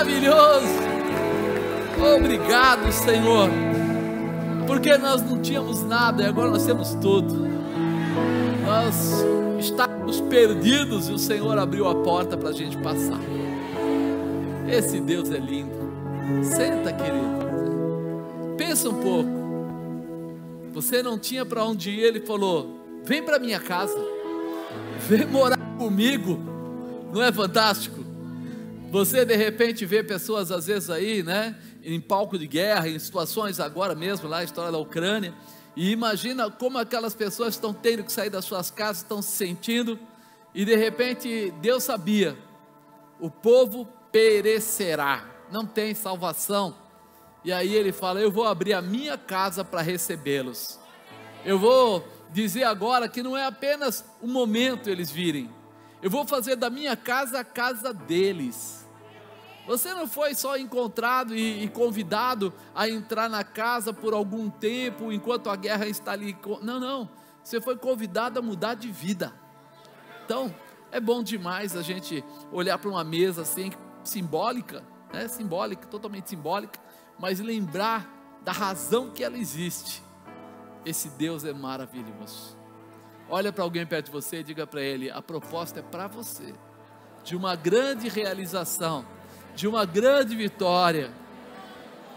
maravilhoso. Obrigado, Senhor, porque nós não tínhamos nada e agora nós temos tudo. Nós estávamos perdidos e o Senhor abriu a porta para a gente passar. Esse Deus é lindo. Senta, querido. Pensa um pouco. Você não tinha para onde ir, Ele falou: vem para minha casa, vem morar comigo. Não é fantástico? Você de repente vê pessoas às vezes aí, né, em palco de guerra, em situações agora mesmo, lá a história da Ucrânia, e imagina como aquelas pessoas estão tendo que sair das suas casas, estão se sentindo, e de repente Deus sabia, o povo perecerá, não tem salvação, e aí Ele fala: eu vou abrir a minha casa para recebê-los. Eu vou dizer agora que não é apenas um momento eles virem, eu vou fazer da minha casa a casa deles. Você não foi só encontrado e convidado a entrar na casa por algum tempo, enquanto a guerra está ali. Não, você foi convidado a mudar de vida. Então, é bom demais a gente olhar para uma mesa assim, simbólica, né? Simbólica, totalmente simbólica, mas lembrar da razão que ela existe. Esse Deus é maravilhoso. Olha para alguém perto de você e diga para ele: a proposta é para você, de uma grande realização, de uma grande vitória.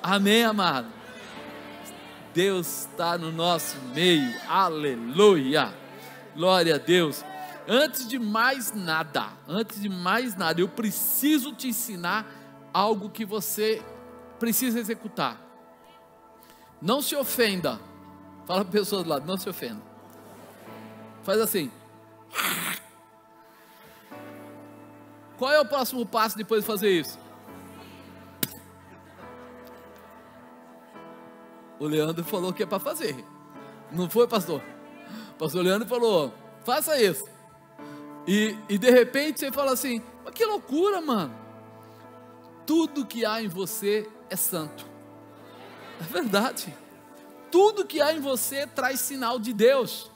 Amém, amado? Deus está no nosso meio, aleluia, glória a Deus. Antes de mais nada, eu preciso te ensinar algo que você precisa executar. Não se ofenda. Fala para a pessoa do lado: não se ofenda. Faz assim. Qual é o próximo passo depois de fazer isso? O Leandro falou que é para fazer. Não foi, pastor? O pastor Leandro falou: faça isso. E de repente você fala assim: mas que loucura, mano. Tudo que há em você é santo. É verdade. Tudo que há em você traz sinal de Deus.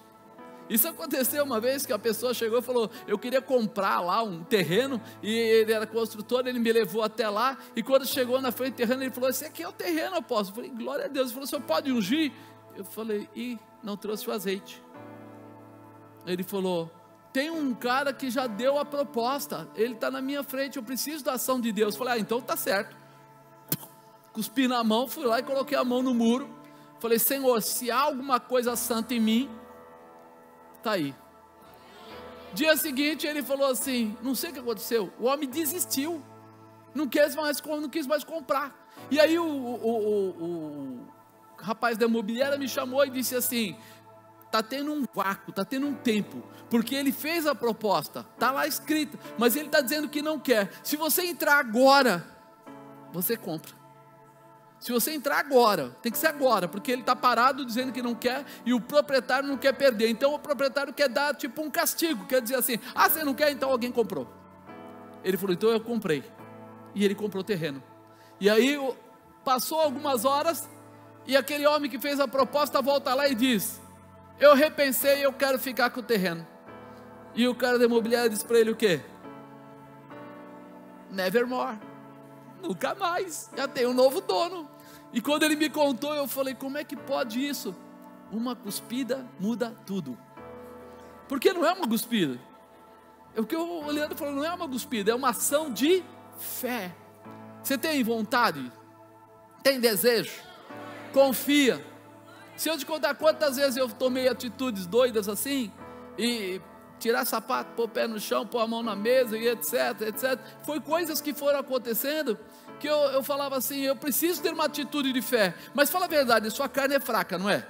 Isso aconteceu uma vez que a pessoa chegou e falou: eu queria comprar lá um terreno, e ele era construtor, ele me levou até lá, e quando chegou na frente do terreno, ele falou: esse aqui é o terreno, apóstolo. Eu falei: glória a Deus. Ele falou: o senhor pode ungir? Eu falei: e não trouxe o azeite. Ele falou: tem um cara que já deu a proposta, ele está na minha frente, eu preciso da ação de Deus. Eu falei: então está certo. Cuspi na mão, fui lá e coloquei a mão no muro. Falei: Senhor, se há alguma coisa santa em mim, está aí. Dia seguinte ele falou assim: não sei o que aconteceu, o homem desistiu, não quis mais comprar. E aí o rapaz da imobiliária me chamou e disse assim: está tendo um vácuo, está tendo um tempo, porque ele fez a proposta, está lá escrita, mas ele está dizendo que não quer. Se você entrar agora, você compra. Se você entrar agora, tem que ser agora, porque ele está parado dizendo que não quer, e o proprietário não quer perder. Então o proprietário quer dar tipo um castigo, quer dizer assim: ah, você não quer, então alguém comprou. Ele falou: então eu comprei. E ele comprou o terreno. E aí passou algumas horas, e aquele homem que fez a proposta volta lá e diz: eu repensei, eu quero ficar com o terreno. E o cara da imobiliária disse para ele o quê? Nevermore, nunca mais, já tem um novo dono. E quando ele me contou, eu falei: como é que pode isso? Uma cuspida muda tudo. Porque não é uma cuspida. O que o Leandro falou não é uma cuspida, é uma ação de fé. Você tem vontade? Tem desejo? Confia. Se eu te contar quantas vezes eu tomei atitudes doidas assim, e tirar sapato, pôr o pé no chão, pôr a mão na mesa, e etc, etc, foi coisas que foram acontecendo, que eu falava assim: eu preciso ter uma atitude de fé. Mas fala a verdade, sua carne é fraca, não é?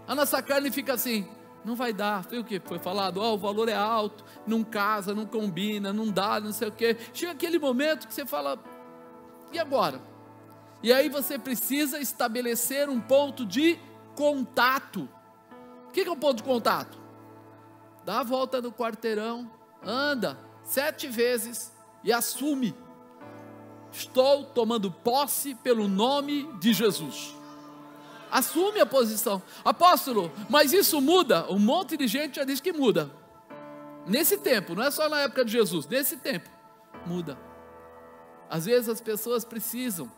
A nossa carne fica assim: não vai dar. Foi o que foi falado? O valor é alto, não casa, não combina, não dá, não sei o que. Chega aquele momento que você fala: e agora? E aí você precisa estabelecer um ponto de contato. O que é um ponto de contato? Dá a volta no quarteirão, anda 7 vezes e assume: estou tomando posse pelo nome de Jesus. Assume a posição. Apóstolo, mas isso muda? Um monte de gente já diz que muda. Nesse tempo, não é só na época de Jesus, nesse tempo, muda. Às vezes as pessoas precisam.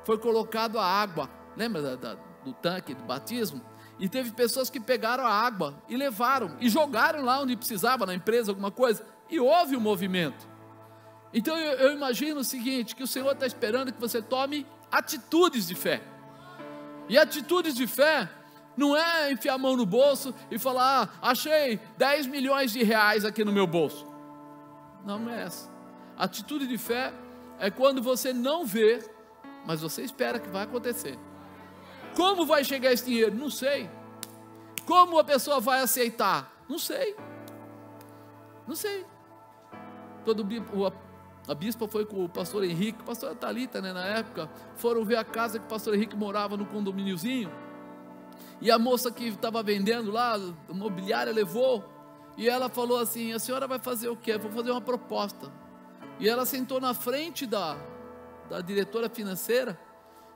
Foi colocado a água, lembra do tanque do batismo? E teve pessoas que pegaram a água e levaram, e jogaram lá onde precisava, na empresa, alguma coisa, e houve um movimento. Então eu imagino o seguinte, que o Senhor está esperando que você tome atitudes de fé. E atitudes de fé não é enfiar a mão no bolso e falar, achei 10 milhões de reais aqui no meu bolso. Não é essa. Atitude de fé é quando você não vê, mas você espera que vai acontecer. Como vai chegar esse dinheiro? Não sei. Como a pessoa vai aceitar? Não sei. Não sei. A bispa foi com o pastor Henrique, o pastor Thalita, né, na época, foram ver a casa que o pastor Henrique morava no condomíniozinho, e a moça que estava vendendo lá, a imobiliária, levou, e ela falou assim, a senhora vai fazer o quê? Vou fazer uma proposta. E ela sentou na frente da diretora financeira,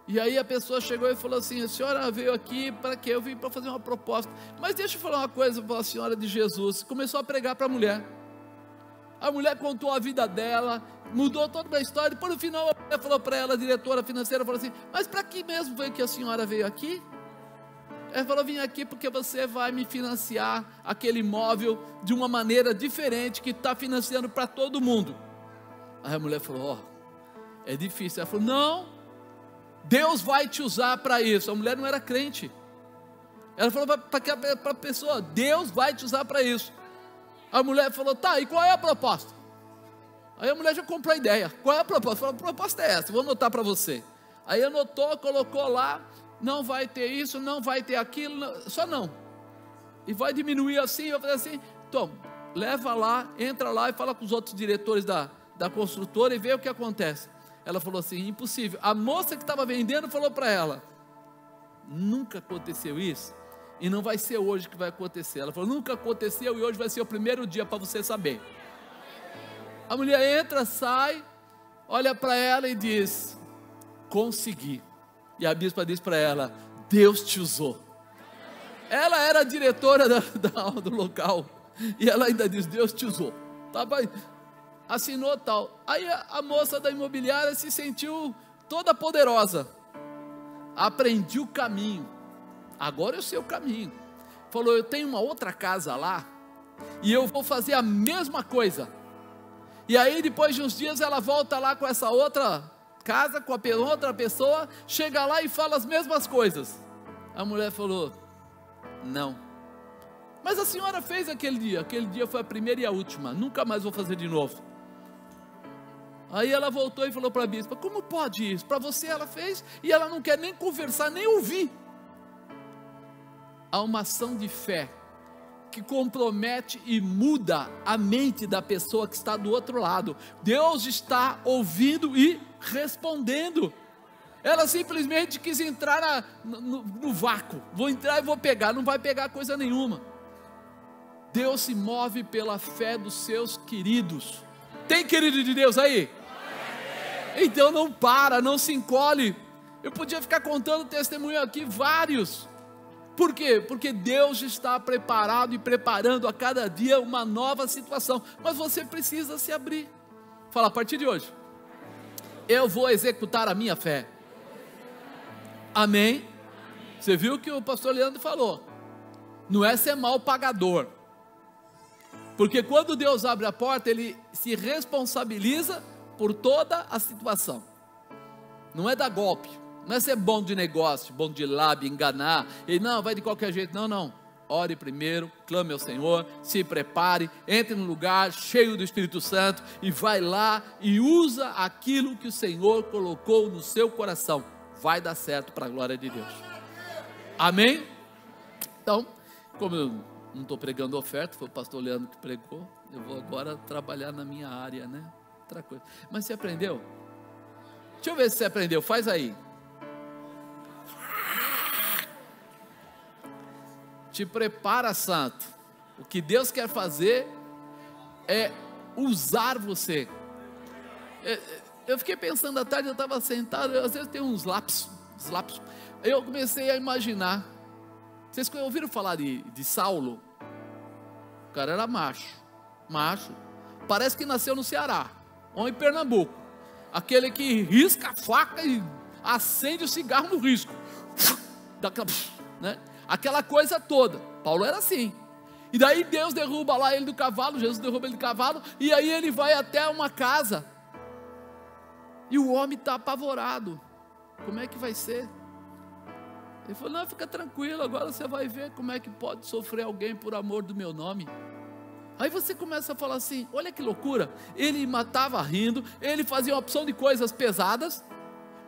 e aí a pessoa chegou e falou assim, a senhora veio aqui para quê? Eu vim para fazer uma proposta. Mas deixa eu falar uma coisa para a senhora de Jesus. Começou a pregar para a mulher. A mulher contou a vida dela, mudou toda a história, depois no final a mulher falou para ela, a diretora financeira, falou assim, mas para que mesmo foi que a senhora veio aqui? Ela falou, vim aqui porque você vai me financiar aquele imóvel de uma maneira diferente, que está financiando para todo mundo. Aí a mulher falou, é difícil. Ela falou, não, Deus vai te usar para isso. A mulher não era crente. Ela falou para a pessoa, Deus vai te usar para isso. A mulher falou, tá, e qual é a proposta? Aí a mulher já comprou a ideia. Qual é a proposta? Falou, a proposta é essa, vou anotar para você. Aí anotou, colocou lá, não vai ter isso, não vai ter aquilo, só não. E vai diminuir assim, vai fazer assim. Então, leva lá, entra lá e fala com os outros diretores da construtora e vê o que acontece. Ela falou assim, impossível. A moça que estava vendendo falou para ela, nunca aconteceu isso. E não vai ser hoje que vai acontecer. Ela falou, nunca aconteceu e hoje vai ser o primeiro dia para você saber. A mulher entra, sai, olha para ela e diz, consegui. E a bispa diz para ela, Deus te usou. Ela era a diretora do local. E ela ainda diz, Deus te usou. Tá bem? Assinou tal. Aí a moça da imobiliária se sentiu toda poderosa. Aprendi o caminho. Agora eu sei o caminho. Falou, eu tenho uma outra casa lá, e eu vou fazer a mesma coisa. E aí depois de uns dias ela volta lá com essa outra casa, com a outra pessoa, chega lá e fala as mesmas coisas. A mulher falou, não. Mas a senhora fez aquele dia foi a primeira e a última, nunca mais vou fazer de novo. Aí ela voltou e falou para a bispa, como pode isso? Para você ela fez, e ela não quer nem conversar, nem ouvir. Há uma ação de fé que compromete e muda a mente da pessoa que está do outro lado. Deus está ouvindo e respondendo. Ela simplesmente quis entrar no vácuo. Vou entrar e vou pegar. Não vai pegar coisa nenhuma. Deus se move pela fé dos seus queridos. Tem querido de Deus aí? Então não para, não se encolhe. Eu podia ficar contando testemunho aqui, vários. Por quê? Porque Deus está preparado e preparando a cada dia uma nova situação. Mas você precisa se abrir. Fala, a partir de hoje, eu vou executar a minha fé. Amém? Você viu o que o pastor Leandro falou? Não é ser mal pagador. Porque quando Deus abre a porta, Ele se responsabiliza por toda a situação. Não é dar golpe. Não é ser bom de negócio, bom de lábio, enganar, e não, vai de qualquer jeito, não. Ore primeiro, clame ao Senhor, se prepare, entre no lugar cheio do Espírito Santo, e vai lá e usa aquilo que o Senhor colocou no seu coração. Vai dar certo para a glória de Deus. Amém? Então, como eu não estou pregando oferta, foi o pastor Leandro que pregou, eu vou agora trabalhar na minha área, né? Outra coisa. Mas você aprendeu? Deixa eu ver se você aprendeu, faz aí. Te prepara, santo. O que Deus quer fazer é usar você. Eu fiquei pensando à tarde, eu estava sentado, às vezes tem uns lapsos. Eu comecei a imaginar. Vocês ouviram falar de Saulo? O cara era macho. Parece que nasceu no Ceará, ou em Pernambuco. aquele que risca a faca e acende o cigarro no risco, né? Aquela coisa toda. Paulo era assim. E daí Deus derruba lá ele do cavalo, Jesus derruba ele do cavalo, e aí ele vai até uma casa, e o homem está apavorado. Como é que vai ser? Ele falou: não, fica tranquilo, agora você vai ver como é que pode sofrer alguém por amor do meu nome. Aí você começa a falar assim: olha que loucura, ele matava rindo, ele fazia uma opção de coisas pesadas,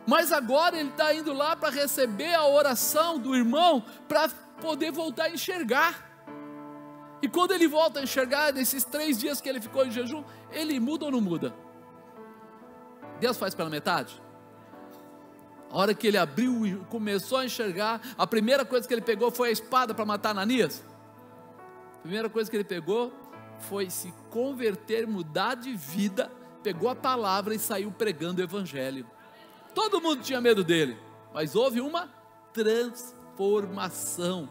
mas agora ele está indo lá para receber a oração do irmão, para poder voltar a enxergar. E quando ele volta a enxergar, nesses 3 dias que ele ficou em jejum, ele muda ou não muda? Deus faz pela metade? A hora que ele abriu e começou a enxergar, a primeira coisa que ele pegou foi a espada para matar Ananias. A primeira coisa que ele pegou foi se converter, mudar de vida, pegou a palavra e saiu pregando o evangelho. Todo mundo tinha medo dele, mas houve uma transformação.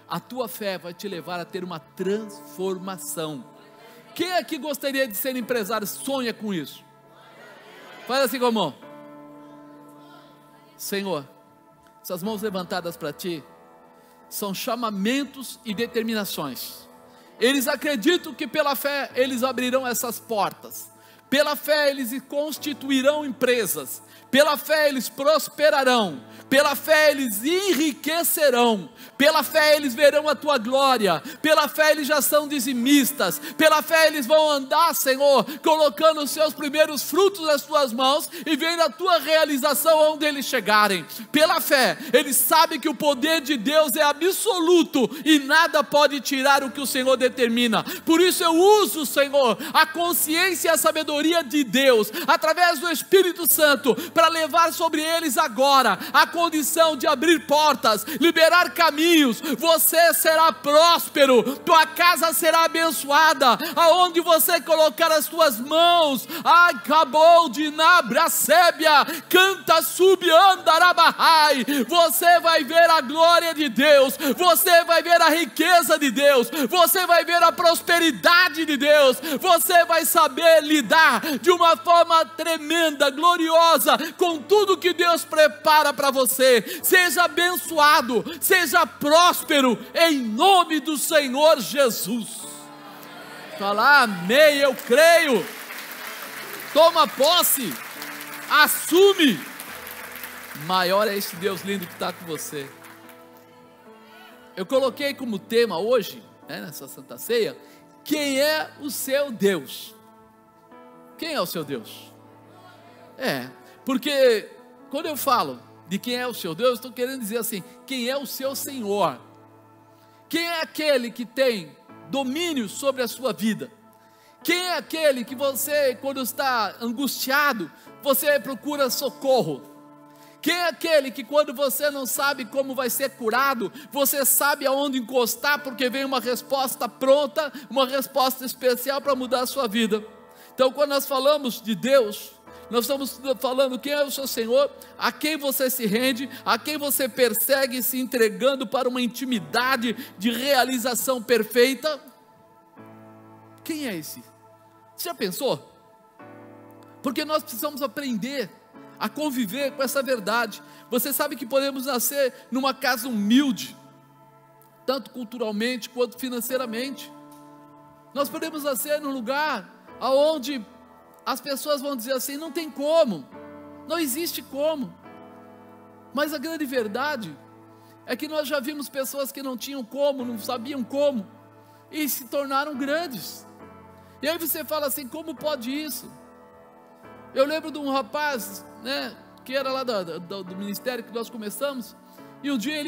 A tua fé vai te levar a ter uma transformação. Quem aqui gostaria de ser empresário, sonha com isso? Faz assim com a mão. Senhor, essas mãos levantadas para ti são chamamentos e determinações. Eles acreditam que pela fé eles abrirão essas portas, pela fé eles constituirão empresas, pela fé eles prosperarão, pela fé eles enriquecerão, pela fé eles verão a tua glória, pela fé eles já são dizimistas, pela fé eles vão andar, Senhor, colocando os seus primeiros frutos nas tuas mãos e vendo a tua realização onde eles chegarem. Pela fé eles sabem que o poder de Deus é absoluto e nada pode tirar o que o Senhor determina. Por isso eu uso, Senhor, a consciência e a sabedoria de Deus através do Espírito Santo para levar sobre eles agora a condição de abrir portas, liberar caminhos. Você será próspero, tua casa será abençoada, aonde você colocar as tuas mãos. Acabou de Nabracébia, canta subiandarabahai. Você vai ver a glória de Deus, você vai ver a riqueza de Deus, você vai ver a prosperidade de Deus, você vai saber lidar de uma forma tremenda, gloriosa, com tudo que Deus prepara para você. Seja abençoado, seja próspero, em nome do Senhor Jesus. Fala amém, eu creio. Toma posse, assume. Maior é esse Deus lindo que está com você. Eu coloquei como tema hoje, nessa Santa Ceia, quem é o seu Deus? Quem é o seu Deus? Porque quando eu falo de quem é o seu Deus, estou querendo dizer assim: quem é o seu Senhor? Quem é aquele que tem domínio sobre a sua vida? Quem é aquele que você, quando está angustiado, você procura socorro? Quem é aquele que quando você não sabe como vai ser curado, você sabe aonde encostar, porque vem uma resposta pronta, uma resposta especial para mudar a sua vida? Então quando nós falamos de Deus, nós estamos falando quem é o seu Senhor, a quem você se rende, a quem você persegue, se entregando para uma intimidade de realização perfeita. Quem é esse? Você já pensou? Porque nós precisamos aprender a conviver com essa verdade. Você sabe que podemos nascer numa casa humilde, tanto culturalmente quanto financeiramente. Nós podemos nascer num lugar onde as pessoas vão dizer assim: não tem como, não existe como. Mas a grande verdade é que nós já vimos pessoas que não tinham como, não sabiam como, e se tornaram grandes. E aí você fala assim: como pode isso? Eu lembro de um rapaz, que era lá do ministério que nós começamos, e um dia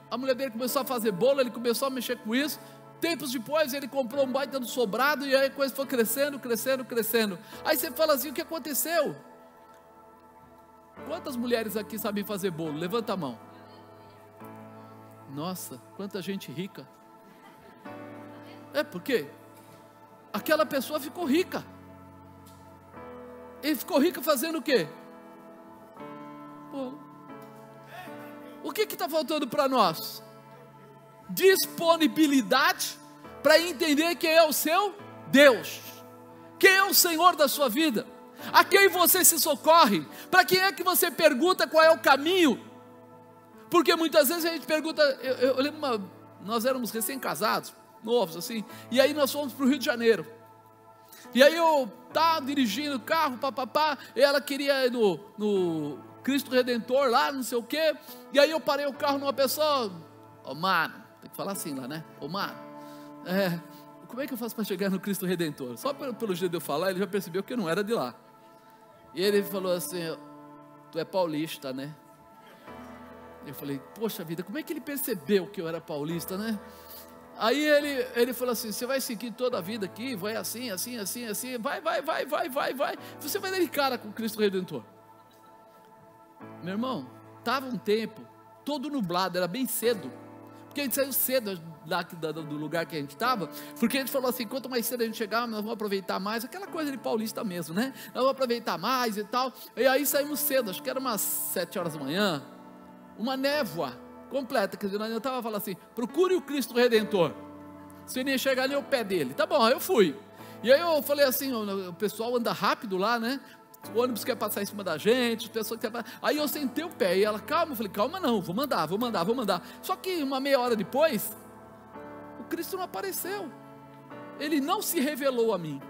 a mulher dele começou a fazer bolo, ele começou a mexer com isso. Tempos depois ele comprou um baita do sobrado, e aí a coisa foi crescendo, crescendo, crescendo. Aí você fala assim: o que aconteceu? Quantas mulheres aqui sabem fazer bolo? Levanta a mão. Nossa, quanta gente rica. Por quê? Aquela pessoa ficou rica. Ele ficou rico fazendo o quê? O que está faltando para nós? Disponibilidade para entender quem é o seu Deus, quem é o Senhor da sua vida. A quem você se socorre? Para quem é que você pergunta qual é o caminho? Porque muitas vezes a gente pergunta, eu lembro, nós éramos recém-casados, novos assim, e aí nós fomos para o Rio de Janeiro, e aí eu estava dirigindo o carro, papapá, e ela queria ir no Cristo Redentor lá, não sei o quê, e aí eu parei o carro numa pessoa, mano, tem que falar assim lá, né, mano, como é que eu faço para chegar no Cristo Redentor? Só pelo jeito de eu falar, ele já percebeu que eu não era de lá, e ele falou assim, tu é paulista, né? Eu falei, poxa vida, como é que ele percebeu que eu era paulista, né? Aí ele falou assim, você vai seguir toda a vida aqui, vai assim, assim, assim, assim, vai, você vai dar de cara com Cristo Redentor. Meu irmão, estava um tempo todo nublado, era bem cedo, porque a gente saiu cedo do lugar que a gente estava, porque a gente falou assim, quanto mais cedo a gente chegar, nós vamos aproveitar mais, aquela coisa de paulista mesmo, né? Nós vamos aproveitar mais e tal, e aí saímos cedo, acho que era umas 7 horas da manhã, uma névoa completa, quer dizer, eu estava falando assim, procure o Cristo Redentor, você nem chegar nem ao pé dele, tá bom, aí eu fui, e aí eu falei assim, o pessoal anda rápido lá, né, o ônibus quer passar em cima da gente, aí eu sentei o pé, e ela, calma, eu falei, calma não, vou mandar, só que uma meia hora depois, o Cristo não apareceu, ele não se revelou a mim,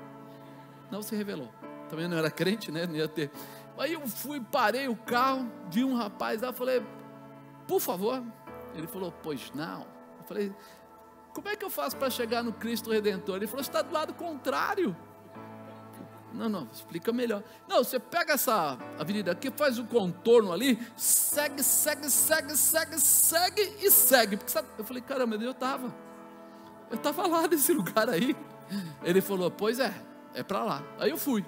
também não era crente, né, não ia ter, aí eu fui, parei o carro, vi um rapaz lá, falei, por favor, ele falou, pois não, eu falei, como é que eu faço para chegar no Cristo Redentor? Ele falou, está do lado contrário. Não, explica melhor. Não, você pega essa avenida aqui, faz o contorno ali, segue, porque sabe, eu falei, caramba, eu estava lá nesse lugar aí. Ele falou, pois é para lá. Aí eu fui,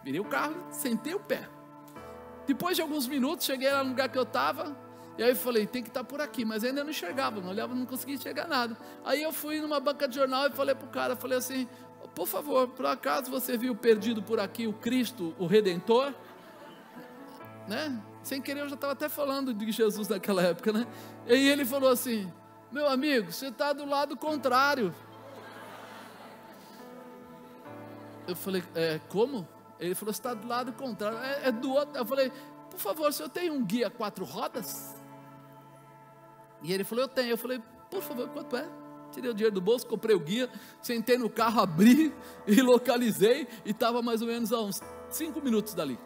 virei o carro, sentei o pé. Depois de alguns minutos, cheguei lá no lugar que eu estava, e aí eu falei, tem que estar por aqui, mas ainda não enxergava, não olhava, não conseguia enxergar nada. Aí eu fui numa banca de jornal e falei para o cara, falei assim, por favor, por acaso você viu perdido por aqui o Cristo, o Redentor? Né? Sem querer eu já estava até falando de Jesus naquela época, né? E aí ele falou assim, meu amigo, você está do lado contrário. Eu falei, como? Ele falou, você está do lado contrário, é do outro. Eu falei, por favor, se eu tenho um guia 4 rodas? E ele falou, eu tenho. Eu falei, por favor, quanto é? Tirei o dinheiro do bolso, comprei o guia, sentei no carro, abri e localizei, e estava mais ou menos a uns 5 minutos dali.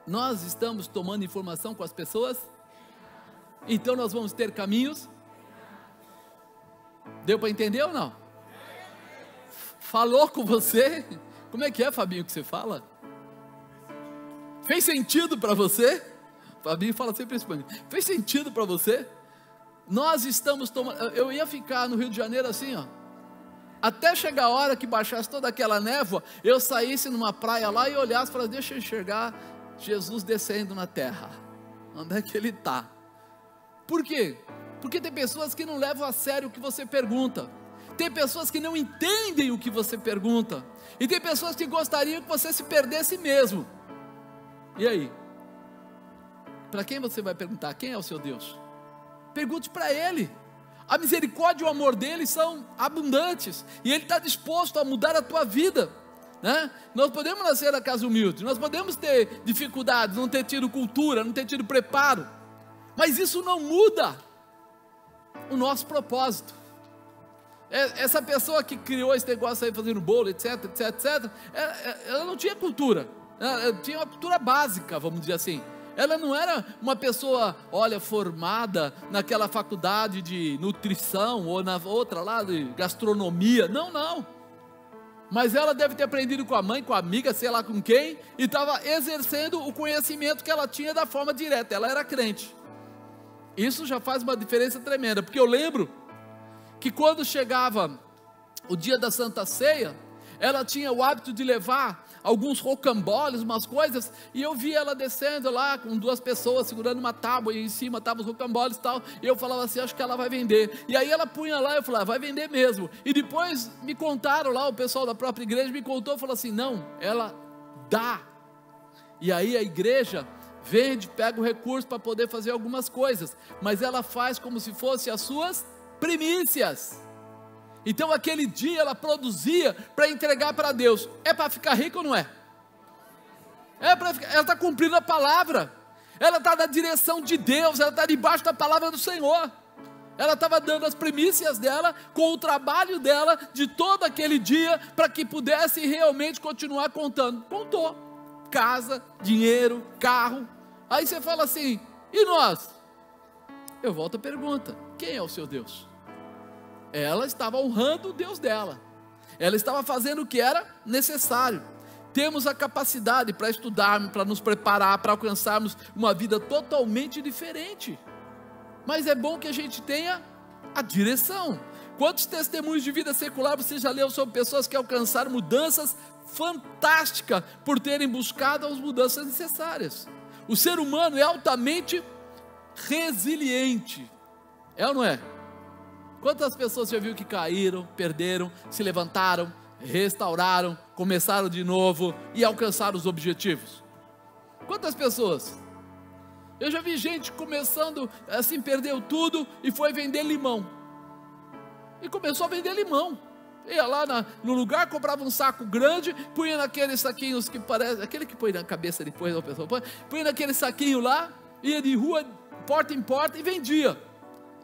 Nós estamos tomando informação com as pessoas, então nós vamos ter caminhos. Deu para entender ou não? Falou com você? Como é que é, Fabinho, que você fala? Fez sentido para você? Fabinho fala sempre isso para mim. Fez sentido para você? Nós estamos tomando... Eu ia ficar no Rio de Janeiro assim, ó, até chegar a hora que baixasse toda aquela névoa, eu saísse numa praia lá e olhasse e falasse, deixa eu enxergar Jesus descendo na terra. Onde é que ele está? Por quê? Porque tem pessoas que não levam a sério o que você pergunta. Tem pessoas que não entendem o que você pergunta. E tem pessoas que gostariam que você se perdesse mesmo. E aí? Para quem você vai perguntar? Quem é o seu Deus? Pergunte para Ele. A misericórdia e o amor dele são abundantes. E Ele está disposto a mudar a tua vida, né? Nós podemos nascer na casa humilde, nós podemos ter dificuldades, não ter tido cultura, não ter tido preparo, mas isso não muda o nosso propósito. Essa pessoa que criou esse negócio aí, fazendo bolo, etc, ela não tinha cultura, ela tinha uma cultura básica, vamos dizer assim. Ela não era uma pessoa, formada naquela faculdade de nutrição, ou na outra lá de gastronomia, não. Mas ela deve ter aprendido com a mãe, com a amiga, sei lá com quem, e estava exercendo o conhecimento que ela tinha da forma direta, ela era crente. Isso já faz uma diferença tremenda, porque eu lembro que quando chegava o dia da Santa Ceia, ela tinha o hábito de levar alguns rocamboles, umas coisas, e eu via ela descendo lá com 2 pessoas segurando uma tábua, e em cima estavam os rocamboles e tal, e eu falava assim, acho que ela vai vender. E aí ela punha lá, eu falava, vai vender mesmo. E depois me contaram lá, o pessoal da própria igreja me contou, falou assim, não, ela dá. E aí a igreja vende, pega o recurso para poder fazer algumas coisas, mas ela faz como se fosse as suas primícias. Então aquele dia ela produzia para entregar para Deus. É para ficar rica ou não é? Ela está cumprindo a palavra, ela está na direção de Deus, ela está debaixo da palavra do Senhor. Ela estava dando as primícias dela, com o trabalho dela, de todo aquele dia, para que pudesse realmente continuar contando. Contou, casa, dinheiro, carro. Aí você fala assim, e nós? Eu volto à pergunta, quem é o seu Deus? Ela estava honrando o Deus dela, ela estava fazendo o que era necessário. Temos a capacidade para estudarmos, para nos preparar, para alcançarmos uma vida totalmente diferente. Mas é bom que a gente tenha a direção. Quantos testemunhos de vida secular você já leu sobre pessoas que alcançaram mudanças fantásticas por terem buscado as mudanças necessárias? O ser humano é altamente resiliente. É ou não é? Quantas pessoas já viu que caíram, perderam, se levantaram, restauraram, começaram de novo e alcançaram os objetivos? Quantas pessoas? Eu já vi gente começando assim, perdeu tudo e foi vender limão. E começou a vender limão. Ia lá no lugar, comprava um saco grande, punha naqueles saquinhos que parece, aquele que põe na cabeça depois, a pessoa punha naquele saquinho lá, ia de rua, porta em porta e vendia.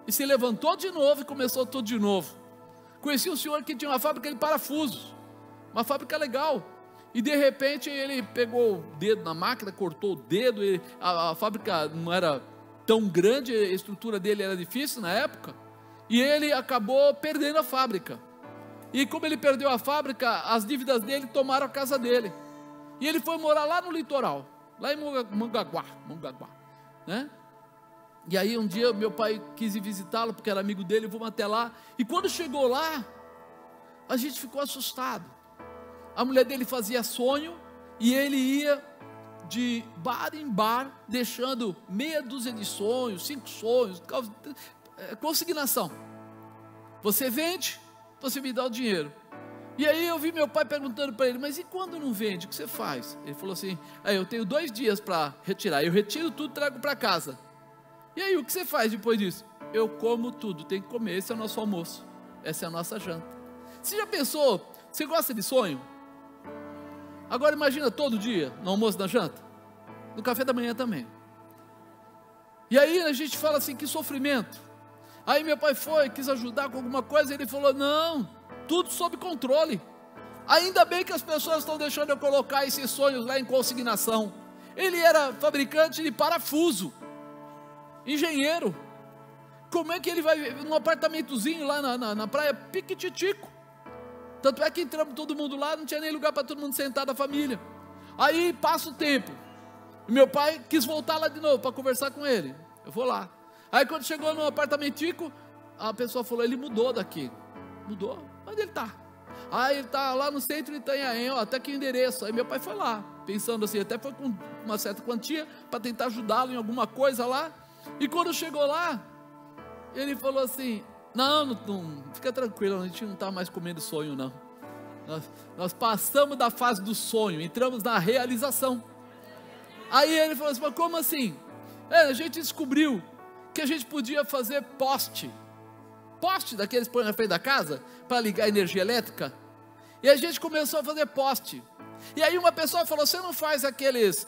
E se levantou de novo e começou tudo de novo. Conheci um senhor que tinha uma fábrica de parafusos, uma fábrica legal. E de repente ele pegou o dedo na máquina, cortou o dedo, a fábrica não era tão grande, a estrutura dele era difícil na época, e ele acabou perdendo a fábrica. E como ele perdeu a fábrica, as dívidas dele tomaram a casa dele. E ele foi morar lá no litoral, lá em Mongaguá, né? E aí um dia meu pai quis ir visitá-lo, porque era amigo dele, vamos até lá. E quando chegou lá, a gente ficou assustado. A mulher dele fazia sonho e ele ia de bar em bar, deixando meia dúzia de sonhos, 5 sonhos, consignação. Você vende, você me dá o dinheiro. E aí eu vi meu pai perguntando para ele, mas e quando não vende, o que você faz? Ele falou assim, eu tenho 2 dias para retirar, eu retiro tudo e trago para casa. E aí o que você faz depois disso? Eu como tudo, tem que comer, esse é o nosso almoço, essa é a nossa janta. Você já pensou, você gosta de sonho? Agora imagina todo dia, no almoço, na janta, no café da manhã também. E aí a gente fala assim, que sofrimento. Aí meu pai quis ajudar com alguma coisa, ele falou, não, tudo sob controle. Ainda bem que as pessoas estão deixando eu colocar esses sonhos lá em consignação. Ele era fabricante de parafuso, engenheiro. Como é que ele vai num apartamentozinho lá na praia, piquititico? Tanto é que entramos todo mundo lá, não tinha nem lugar para todo mundo sentar da família. Aí passa o tempo, e meu pai quis voltar lá de novo para conversar com ele. Eu vou lá. Aí quando chegou no apartamentico, a pessoa falou, ele mudou daqui. Mudou? Onde ele está? Aí ele está lá no centro de Itanhaém, até que o endereço. Aí meu pai foi lá, pensando assim, até foi com uma certa quantia, para tentar ajudá-lo em alguma coisa lá. E quando chegou lá, ele falou assim, não, fica tranquilo, a gente não está mais comendo sonho não. Nós passamos da fase do sonho, entramos na realização. Aí ele falou assim, mas como assim? A gente descobriu que a gente podia fazer poste daqueles que põem na frente da casa, para ligar a energia elétrica. E a gente começou a fazer poste. E aí uma pessoa falou, você não faz aqueles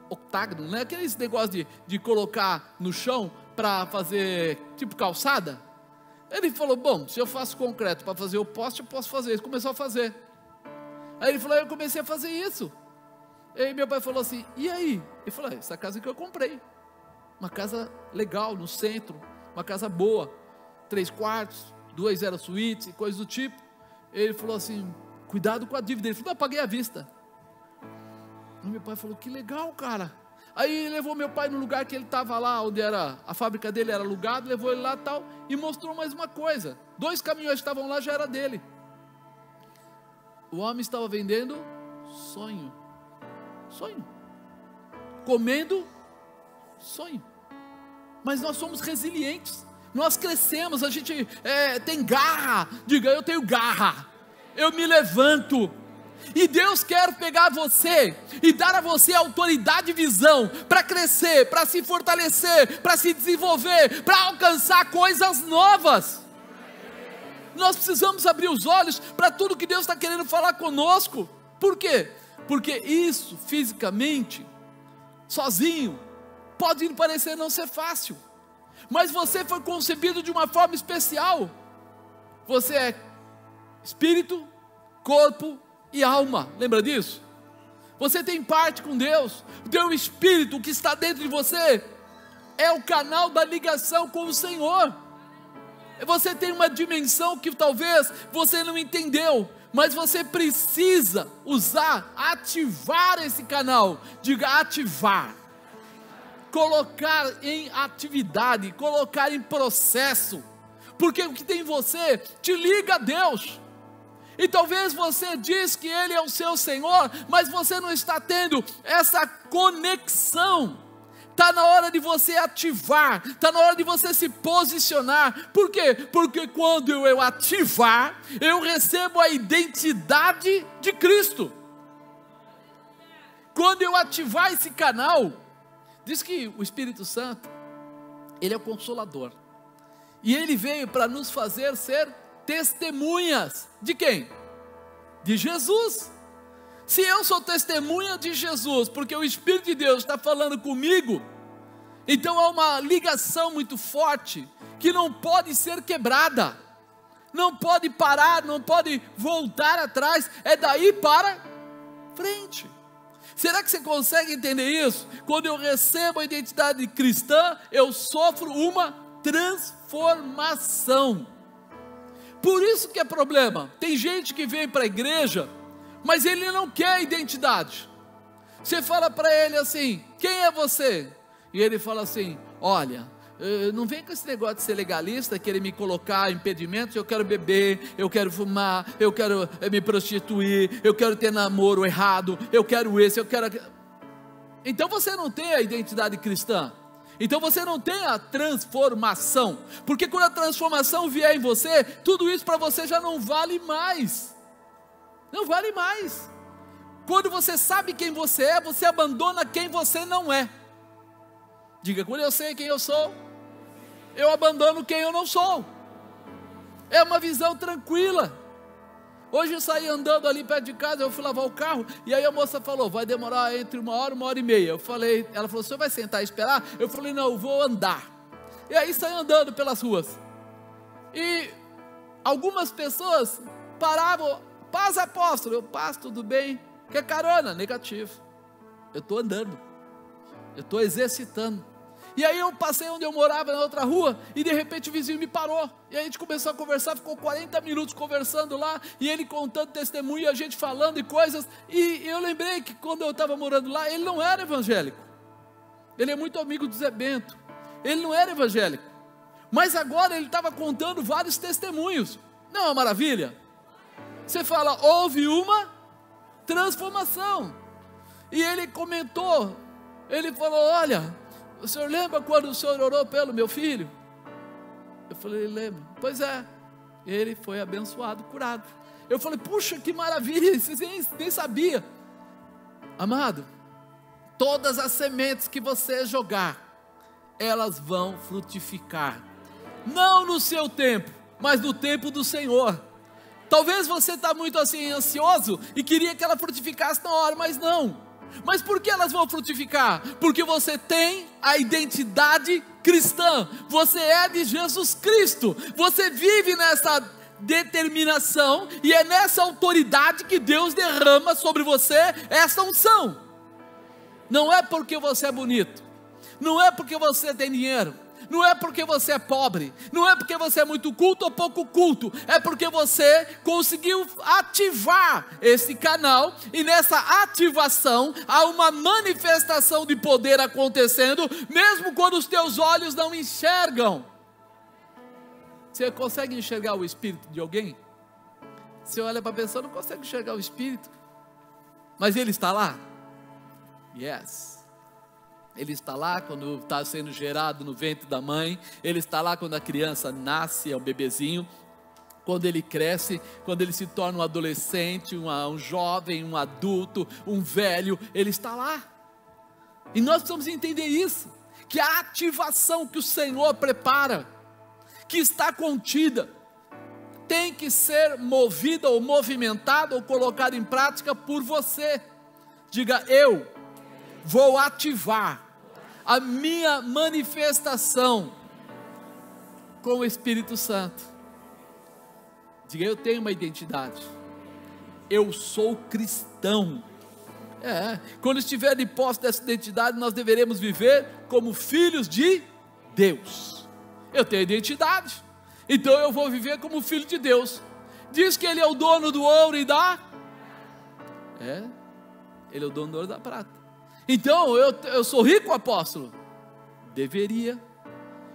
octágonos, né? Aqueles negócios de colocar no chão, para fazer tipo calçada? Ele falou, bom, se eu faço concreto para fazer o poste, eu posso fazer isso. Começou a fazer. Aí ele falou, eu comecei a fazer isso. E aí meu pai falou assim, e aí? Ele falou, essa casa que eu comprei, uma casa legal no centro, uma casa boa, 3 quartos, 2 eram suítes e coisas do tipo. Ele falou assim, cuidado com a dívida. Ele falou, não, eu paguei à vista. E meu pai falou, que legal, cara. Aí ele levou meu pai no lugar que ele estava lá, onde era a fábrica dele era alugado, levou ele lá e tal, e mostrou mais uma coisa, 2 caminhões que estavam lá já era dele. O homem estava vendendo sonho, comendo sonho. Mas nós somos resilientes, nós crescemos, a gente tem garra. Diga, eu tenho garra, eu me levanto. E Deus quer pegar você e dar a você autoridade e visão para crescer, para se fortalecer, para se desenvolver, para alcançar coisas novas. Nós precisamos abrir os olhos para tudo que Deus está querendo falar conosco. Por quê? Porque isso, fisicamente, sozinho, pode parecer não ser fácil, mas você foi concebido de uma forma especial. Você é espírito, corpo e alma, lembra disso? Você tem parte com Deus. O teu espírito, o que está dentro de você, é o canal da ligação com o Senhor. Você tem uma dimensão que talvez você não entendeu, mas você precisa usar, ativar esse canal. Diga ativar. Colocar em atividade, colocar em processo, porque o que tem em você te liga a Deus. E talvez você diz que Ele é o seu Senhor, mas você não está tendo essa conexão. Está na hora de você ativar, está na hora de você se posicionar. Por quê? Porque quando eu ativar, eu recebo a identidade de Cristo. Quando eu ativar esse canal, diz que o Espírito Santo, Ele é o Consolador, e Ele veio para nos fazer ser testemunhas, de quem? De Jesus. Se eu sou testemunha de Jesus, porque o Espírito de Deus está falando comigo, então há uma ligação muito forte, que não pode ser quebrada, não pode parar, não pode voltar atrás, é daí para frente. Será que você consegue entender isso? Quando eu recebo a identidade cristã, eu sofro uma transformação. Por isso que é problema. Tem gente que vem para a igreja, mas ele não quer a identidade. Você fala para ele assim: quem é você? E ele fala assim: olha, não vem com esse negócio de ser legalista, querer me colocar impedimentos. Eu quero beber, eu quero fumar, eu quero me prostituir, eu quero ter namoro errado, eu quero esse, eu quero... Então você não tem a identidade cristã. Então você não tem a transformação, porque quando a transformação vier em você, tudo isso para você já não vale mais. Não vale mais. Quando você sabe quem você é, você abandona quem você não é. Diga: quando eu sei quem eu sou, eu abandono quem eu não sou. É uma visão tranquila. Hoje eu saí andando ali perto de casa, eu fui lavar o carro, e aí a moça falou: vai demorar entre 1 hora e 1 hora e meia. Eu falei, ela falou: o senhor vai sentar e esperar? Eu falei: não, eu vou andar. E aí saí andando pelas ruas, e algumas pessoas paravam: paz, apóstolo. Eu: paz, tudo bem? Quer carona? Negativo. Eu estou andando, eu estou exercitando. E aí eu passei onde eu morava, na outra rua, e de repente o vizinho me parou, e a gente começou a conversar, ficou 40 minutos conversando lá, e ele contando testemunho, e a gente falando e coisas, e eu lembrei que quando eu estava morando lá, ele não era evangélico, ele é muito amigo do Zé Bento, ele não era evangélico, mas agora ele estava contando vários testemunhos. Não é uma maravilha? Você fala: houve uma transformação. E ele comentou, ele falou: olha, o senhor lembra quando o senhor orou pelo meu filho? Eu falei: lembro. Pois é, ele foi abençoado, curado. Eu falei: puxa, que maravilha, vocês nem sabia. Amado, todas as sementes que você jogar, elas vão frutificar, não no seu tempo, mas no tempo do Senhor. Talvez você está muito assim ansioso, e queria que ela frutificasse na hora, mas não. Mas por que elas vão frutificar? Porque você tem a identidade cristã, você é de Jesus Cristo, você vive nessa determinação, e é nessa autoridade que Deus derrama sobre você essa unção. Não é porque você é bonito, não é porque você tem dinheiro, não é porque você é pobre, não é porque você é muito culto ou pouco culto, é porque você conseguiu ativar esse canal, e nessa ativação há uma manifestação de poder acontecendo, mesmo quando os teus olhos não enxergam. Você consegue enxergar o espírito de alguém? Você olha para a pessoa, não consegue enxergar o espírito, mas ele está lá. Yes. Ele está lá quando está sendo gerado no ventre da mãe, ele está lá quando a criança nasce, é um bebezinho, quando ele cresce, quando ele se torna um adolescente, um jovem, um adulto, um velho, ele está lá. E nós precisamos entender isso, que a ativação que o Senhor prepara, que está contida, tem que ser movida ou movimentada ou colocada em prática por você. Diga: eu vou ativar a minha manifestação com o Espírito Santo. Diga: eu tenho uma identidade, eu sou cristão. Quando estiver de posse dessa identidade, nós deveremos viver como filhos de Deus. Eu tenho identidade, então eu vou viver como filho de Deus. Diz que Ele é o dono do ouro e da... Ele é o dono do ouro e da prata. Então eu sou rico, apóstolo? Deveria.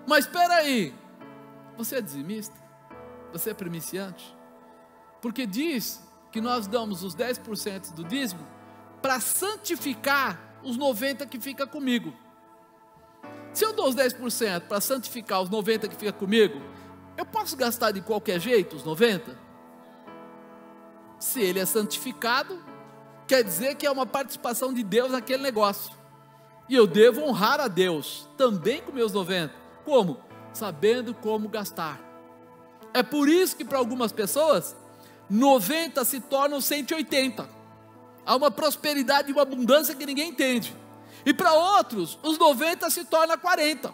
Mas espera aí, você é dizimista? Você é primiciante? Porque diz que nós damos os 10% do dízimo para santificar os 90% que fica comigo. Se eu dou os 10% para santificar os 90% que fica comigo, eu posso gastar de qualquer jeito os 90%? Se ele é santificado, quer dizer que é uma participação de Deus naquele negócio, e eu devo honrar a Deus também com meus 90%. Como? Sabendo como gastar. É por isso que para algumas pessoas 90 se tornam 180. Há uma prosperidade e uma abundância que ninguém entende. E para outros, os 90 se torna 40.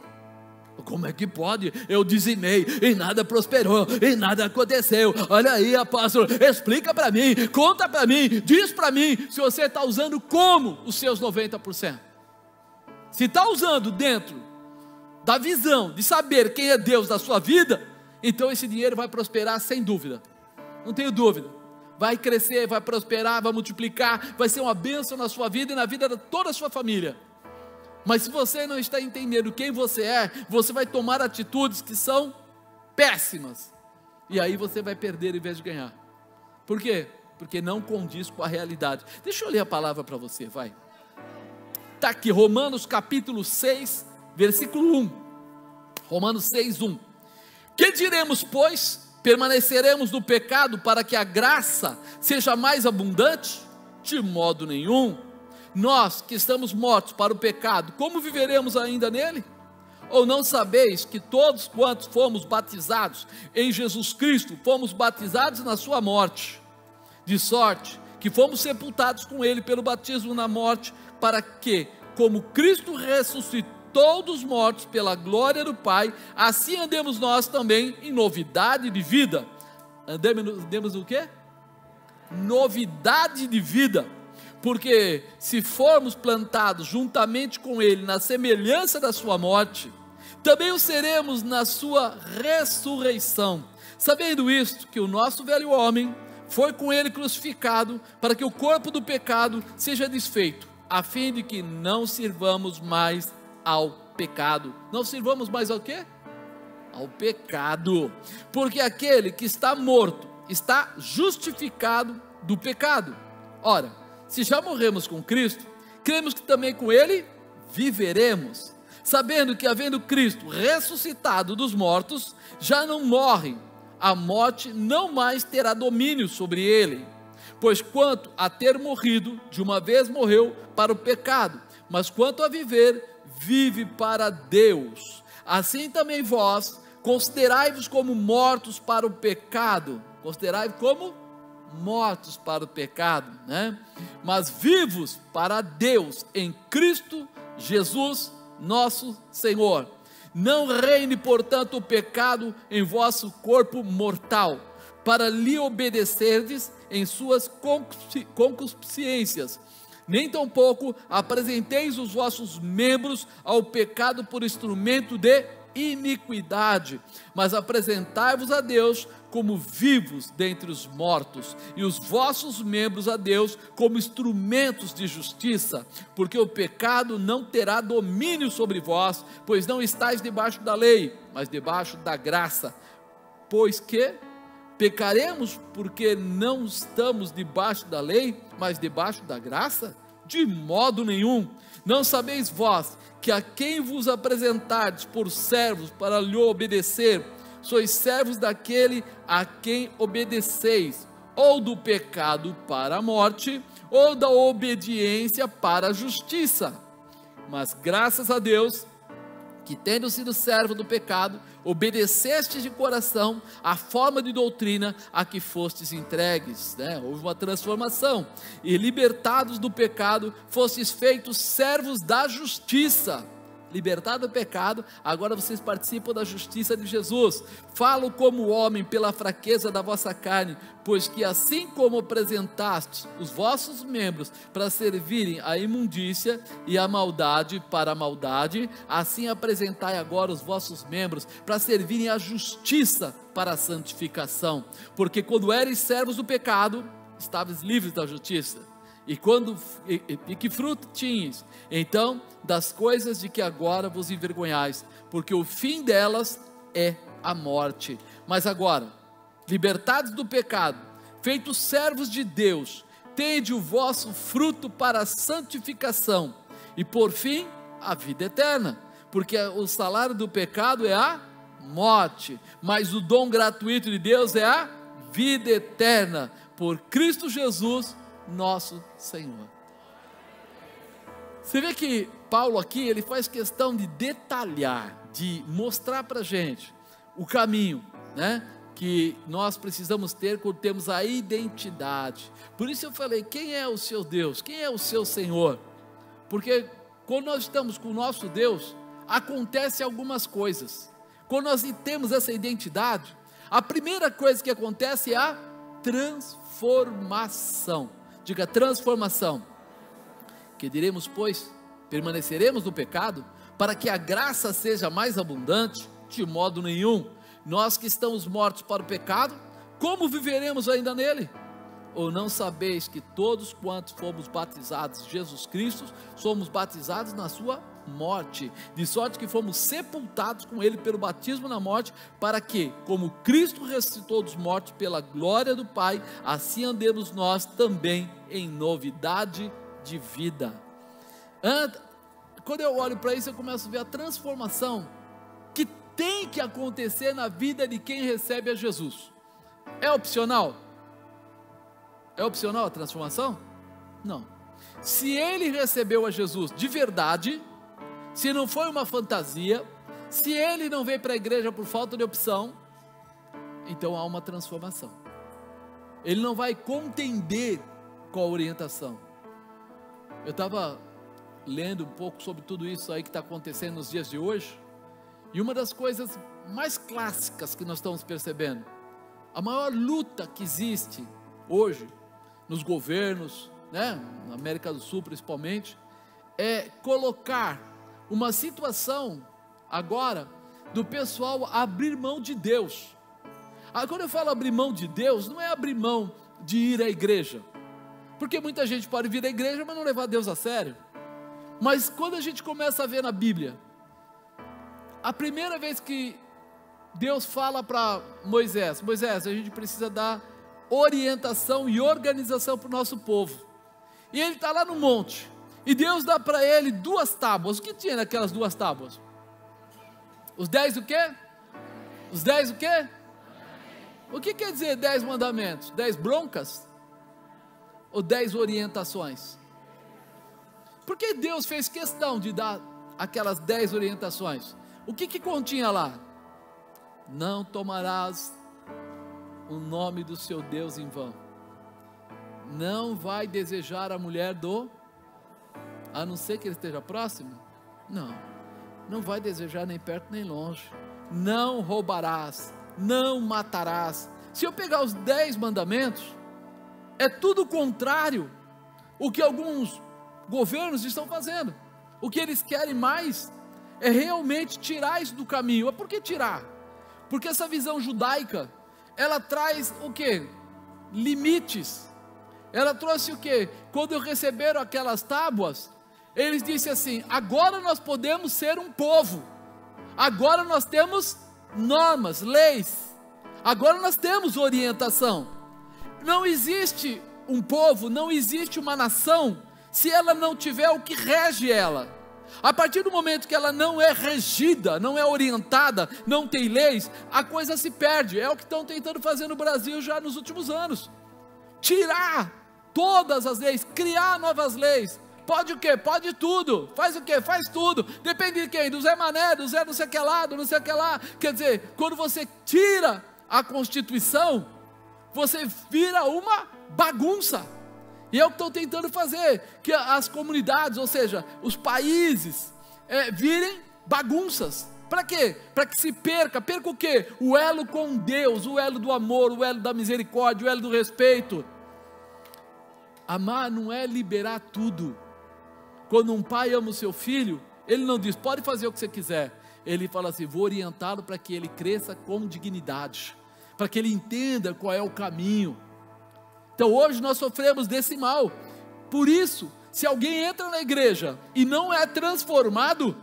Como é que pode? Eu dizimei e nada prosperou, e nada aconteceu. Olha aí, apóstolo, explica para mim, conta para mim, diz para mim, se você está usando como os seus 90%. Se está usando dentro da visão de saber quem é Deus na sua vida, então esse dinheiro vai prosperar sem dúvida. Não tenho dúvida. Vai crescer, vai prosperar, vai multiplicar, vai ser uma bênção na sua vida e na vida de toda a sua família. Mas se você não está entendendo quem você é, você vai tomar atitudes que são péssimas, e aí você vai perder em vez de ganhar. Por quê? Porque não condiz com a realidade. Deixa eu ler a palavra para você, vai. Está aqui, Romanos capítulo 6, versículo 1. Romanos 6, 1. Que diremos, pois? Permaneceremos no pecado para que a graça seja mais abundante? De modo nenhum. Nós que estamos mortos para o pecado, como viveremos ainda nele? Ou não sabeis que todos quantos fomos batizados em Jesus Cristo, fomos batizados na sua morte? De sorte que fomos sepultados com ele pelo batismo na morte, para que, como Cristo ressuscitou dos mortos pela glória do Pai, assim andemos nós também em novidade de vida. Andemos no quê? Novidade de vida. Porque se formos plantados juntamente com Ele na semelhança da sua morte, também o seremos na sua ressurreição. Sabendo isto, que o nosso velho homem foi com Ele crucificado, para que o corpo do pecado seja desfeito, a fim de que não sirvamos mais ao pecado. Não sirvamos mais ao quê? Ao pecado. Porque aquele que está morto está justificado do pecado. Ora, se já morremos com Cristo, cremos que também com Ele viveremos, sabendo que, havendo Cristo ressuscitado dos mortos, já não morre, a morte não mais terá domínio sobre ele. Pois quanto a ter morrido, de uma vez morreu para o pecado, mas quanto a viver, vive para Deus. Assim também vós, considerai-vos como mortos para o pecado. Considerai-vos como mortos para o pecado, né? Mas vivos para Deus em Cristo Jesus nosso Senhor. Não reine, portanto, o pecado em vosso corpo mortal, para lhe obedecerdes em suas concupiscências. Nem tampouco apresenteis os vossos membros ao pecado por instrumento de iniquidade, mas apresentai-vos a Deus como vivos dentre os mortos, e os vossos membros a Deus como instrumentos de justiça, porque o pecado não terá domínio sobre vós, pois não estáis debaixo da lei, mas debaixo da graça. Pois que pecaremos porque não estamos debaixo da lei, mas debaixo da graça? De modo nenhum. Não sabeis vós que a quem vos apresentardes por servos para lhe obedecer, sois servos daquele a quem obedeceis, ou do pecado para a morte, ou da obediência para a justiça. Mas graças a Deus, que tendo sido servo do pecado, obedecestes de coração a forma de doutrina a que fostes entregues, né? Houve uma transformação, e libertados do pecado, fostes feitos servos da justiça. Libertado do pecado, agora vocês participam da justiça de Jesus. Falo como homem pela fraqueza da vossa carne, pois que assim como apresentastes os vossos membros para servirem à imundícia e à maldade para a maldade, assim apresentai agora os vossos membros para servirem à justiça para a santificação. Porque quando eres servos do pecado, estavas livres da justiça. E que fruto tinhas? Então, das coisas de que agora vos envergonhais, porque o fim delas é a morte. Mas agora, libertados do pecado, feitos servos de Deus, tende o vosso fruto para a santificação, e por fim, a vida eterna, porque o salário do pecado é a morte, mas o dom gratuito de Deus é a vida eterna, por Cristo Jesus, nosso Senhor. Você vê que Paulo aqui, ele faz questão de detalhar, de mostrar para a gente o caminho, né, que nós precisamos ter quando temos a identidade. Por isso eu falei, quem é o seu Deus? Quem é o seu Senhor? Porque quando nós estamos com o nosso Deus, acontecem algumas coisas. Quando nós temos essa identidade, a primeira coisa que acontece é a transformação. Diga, transformação. Que diremos, pois, permaneceremos no pecado, para que a graça seja mais abundante? De modo nenhum. Nós que estamos mortos para o pecado, como viveremos ainda nele? Ou não sabeis que todos quantos fomos batizados em Jesus Cristo, somos batizados na sua morte, de sorte que fomos sepultados com ele pelo batismo na morte, para que, como Cristo ressuscitou dos mortos pela glória do Pai, assim andemos nós também em novidade de vida. Quando eu olho para isso, eu começo a ver a transformação que tem que acontecer na vida de quem recebe a Jesus. É opcional? É opcional a transformação? Não. Se ele recebeu a Jesus de verdade, se não foi uma fantasia, se ele não veio para a igreja por falta de opção, então há uma transformação. Ele não vai contender com a orientação. Eu estava lendo um pouco sobre tudo isso aí que está acontecendo nos dias de hoje, e uma das coisas mais clássicas que nós estamos percebendo, a maior luta que existe hoje, nos governos, né, na América do Sul principalmente, é colocar uma situação agora do pessoal abrir mão de Deus. Quando eu falo abrir mão de Deus, não é abrir mão de ir à igreja, porque muita gente pode vir à igreja, mas não levar Deus a sério. Mas quando a gente começa a ver na Bíblia, a primeira vez que Deus fala para Moisés, Moisés, a gente precisa dar orientação e organização para o nosso povo, e ele está lá no monte, e Deus dá para ele 2 tábuas. O que tinha naquelas 2 tábuas? Os 10 o quê? Os 10 o quê? O que quer dizer 10 mandamentos? 10 broncas? Ou 10 orientações? Por que Deus fez questão de dar aquelas 10 orientações? O que continha lá? Não tomarás o nome do seu Deus em vão. Não vai desejar a mulher a não ser que ele esteja próximo? Não vai desejar nem perto nem longe. Não roubarás, não matarás. Se eu pegar os 10 mandamentos, é tudo contrário o que alguns governos estão fazendo. O que eles querem mais é realmente tirar isso do caminho. Mas por que tirar? Porque essa visão judaica, ela traz o quê? Limites. Ela trouxe o quê? Quando receberam aquelas tábuas, eles disseram assim, agora nós podemos ser um povo, agora nós temos normas, leis, agora nós temos orientação. Não existe um povo, não existe uma nação, se ela não tiver o que rege ela. A partir do momento que ela não é regida, não é orientada, não tem leis, a coisa se perde. É o que estão tentando fazer no Brasil já nos últimos anos. Tirar todas as leis, criar novas leis, pode o quê? Pode tudo. Faz o quê? Faz tudo. Depende de quem? Do Zé Mané, do Zé não sei o que lá, do não sei o que lá. Quer dizer, quando você tira a Constituição, você vira uma bagunça. E é o que estou tentando fazer, que as comunidades, ou seja, os países, virem bagunças. Para quê? Para que se perca o quê? O elo com Deus, o elo do amor, o elo da misericórdia, o elo do respeito. Amar não é liberar tudo. Quando um pai ama o seu filho, ele não diz, pode fazer o que você quiser. Ele fala assim, vou orientá-lo para que ele cresça com dignidade, para que ele entenda qual é o caminho. Então hoje nós sofremos desse mal. Por isso, se alguém entra na igreja e não é transformado,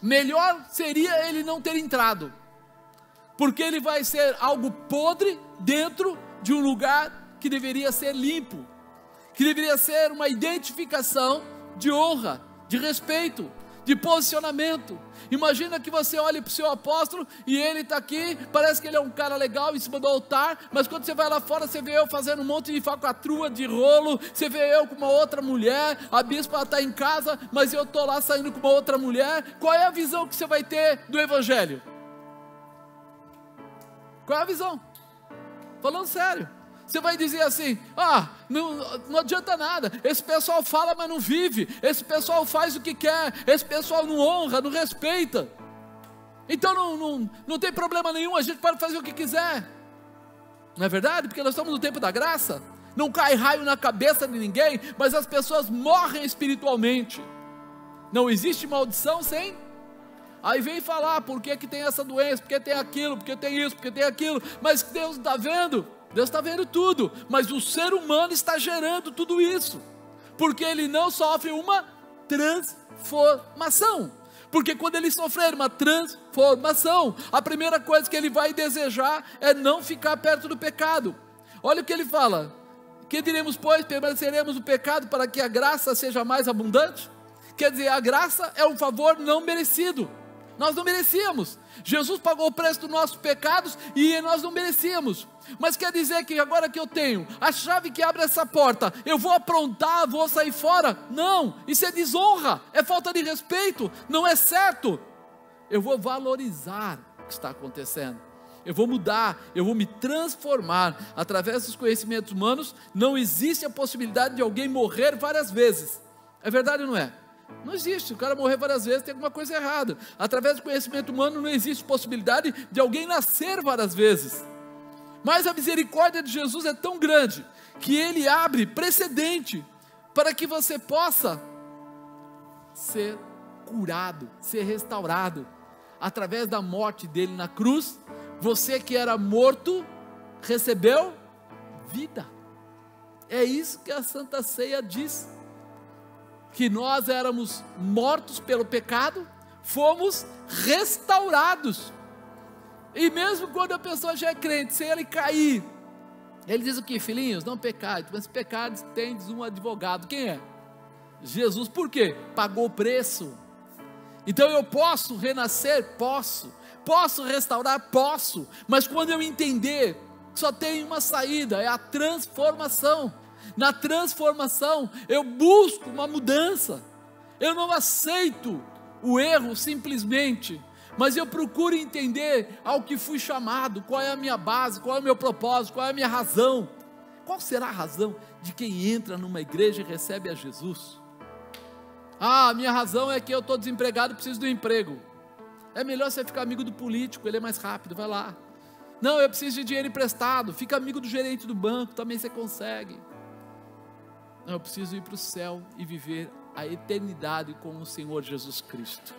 melhor seria ele não ter entrado, porque ele vai ser algo podre dentro de um lugar que deveria ser limpo, que deveria ser uma identificação de honra, de respeito, de posicionamento. Imagina que você olhe para o seu apóstolo e ele está aqui, parece que ele é um cara legal em cima do altar, mas quando você vai lá fora, você vê eu fazendo um monte de falcatrua, de rolo, você vê eu com uma outra mulher, a bispa está em casa, mas eu estou lá saindo com uma outra mulher. Qual é a visão que você vai ter do evangelho? Qual é a visão? Falando sério. Você vai dizer assim, não adianta nada, esse pessoal fala mas não vive, esse pessoal faz o que quer, esse pessoal não honra, não respeita, então não tem problema nenhum, a gente pode fazer o que quiser, não é verdade? Porque nós estamos no tempo da graça, não cai raio na cabeça de ninguém, mas as pessoas morrem espiritualmente, não existe maldição sem... Aí vem falar, por que tem essa doença, porque tem aquilo, porque tem isso, porque tem aquilo, mas Deus está vendo, Deus está vendo tudo, mas o ser humano está gerando tudo isso, porque ele não sofre uma transformação, porque quando ele sofrer uma transformação, a primeira coisa que ele vai desejar é não ficar perto do pecado. Olha o que ele fala, que diremos pois, permaneceremos no pecado para que a graça seja mais abundante? Quer dizer, a graça é um favor não merecido, nós não merecíamos, Jesus pagou o preço dos nossos pecados e nós não merecíamos, mas quer dizer que agora que eu tenho a chave que abre essa porta, eu vou aprontar, vou sair fora? Não, isso é desonra, é falta de respeito, não é certo. Eu vou valorizar o que está acontecendo, eu vou mudar, eu vou me transformar, através dos conhecimentos humanos. Não existe a possibilidade de alguém morrer várias vezes, é verdade ou não é? Não existe, o cara morrer várias vezes, tem alguma coisa errada. Através do conhecimento humano não existe possibilidade de alguém nascer várias vezes, mas a misericórdia de Jesus é tão grande, que Ele abre precedente, para que você possa ser curado, ser restaurado, através da morte dEle na cruz. Você que era morto, recebeu vida. É isso que a Santa Ceia diz, que nós éramos mortos pelo pecado, fomos restaurados. E mesmo quando a pessoa já é crente, se ele cair, ele diz o que? Filhinhos, não pecai, mas se pecares, tendes um advogado. Quem é? Jesus. Por quê? Pagou o preço. Então eu posso renascer? Posso restaurar? Posso, mas quando eu entender, só tem uma saída, é a transformação. Na transformação, eu busco uma mudança, eu não aceito o erro simplesmente, mas eu procuro entender ao que fui chamado, qual é a minha base, qual é o meu propósito, qual é a minha razão. Qual será a razão de quem entra numa igreja e recebe a Jesus? A minha razão é que eu estou desempregado e preciso de um emprego. É melhor você ficar amigo do político, ele é mais rápido, vai lá. Não, eu preciso de dinheiro emprestado, fica amigo do gerente do banco, também você consegue. Não, eu preciso ir para o céu e viver a eternidade com o Senhor Jesus Cristo.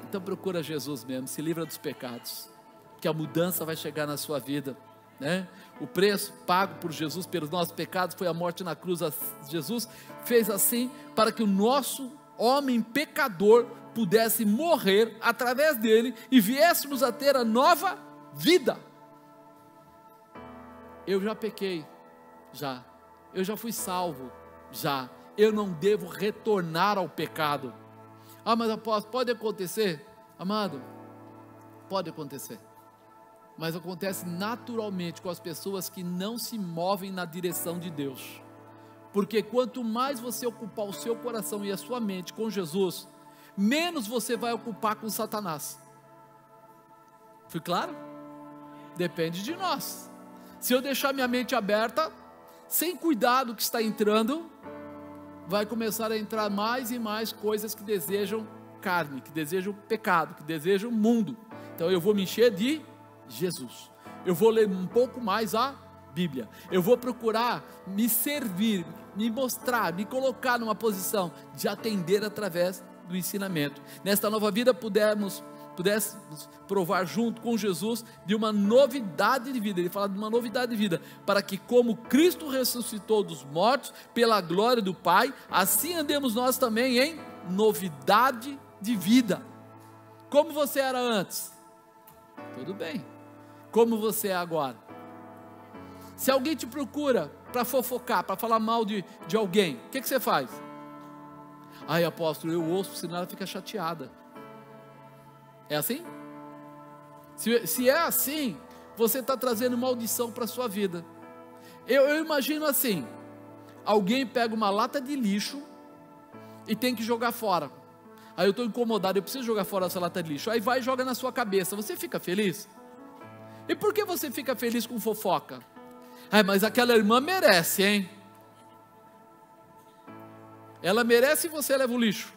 Então procura Jesus mesmo, se livra dos pecados, que a mudança vai chegar na sua vida, né? O preço pago por Jesus pelos nossos pecados foi a morte na cruz. Jesus fez assim para que o nosso homem pecador pudesse morrer através dele e viéssemos a ter a nova vida. Eu já pequei, eu já fui salvo, eu não devo retornar ao pecado. Mas apóstolo, pode acontecer? Amado, pode acontecer, mas acontece naturalmente com as pessoas que não se movem na direção de Deus. Porque quanto mais você ocupar o seu coração e a sua mente com Jesus, menos você vai ocupar com Satanás. Fui claro? Depende de nós. Se eu deixar minha mente aberta, sem cuidar do que está entrando, vai começar a entrar mais e mais coisas que desejam carne, que desejam pecado, que desejam mundo. Então eu vou me encher de Jesus. Eu vou ler um pouco mais a Bíblia. Eu vou procurar me servir, me mostrar, me colocar numa posição de atender através do ensinamento. Nesta nova vida pudéssemos provar junto com Jesus de uma novidade de vida. Ele fala de uma novidade de vida, para que como Cristo ressuscitou dos mortos pela glória do Pai, assim andemos nós também em novidade de vida. Como você era antes? Tudo bem. Como você é agora? Se alguém te procura para fofocar, para falar mal de alguém, o que você faz? Ai, apóstolo, eu ouço, senão ela fica chateada. É assim? Se é assim, você está trazendo maldição para a sua vida. Eu imagino assim: alguém pega uma lata de lixo e tem que jogar fora. Aí eu estou incomodado, eu preciso jogar fora essa lata de lixo. Aí vai e joga na sua cabeça. Você fica feliz? E por que você fica feliz com fofoca? Ai, mas aquela irmã merece, hein? Ela merece e você leva o lixo.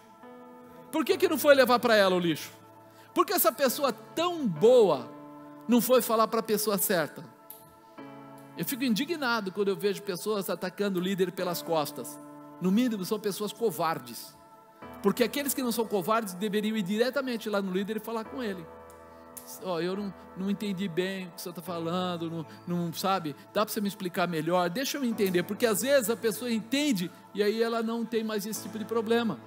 Por que não foi levar para ela o lixo? Porque essa pessoa tão boa não foi falar para a pessoa certa. Eu fico indignado quando eu vejo pessoas atacando o líder pelas costas. No mínimo são pessoas covardes. Porque aqueles que não são covardes deveriam ir diretamente lá no líder e falar com ele. Eu não entendi bem o que você está falando, não sabe, dá para você me explicar melhor, deixa eu entender, porque às vezes a pessoa entende e aí ela não tem mais esse tipo de problema.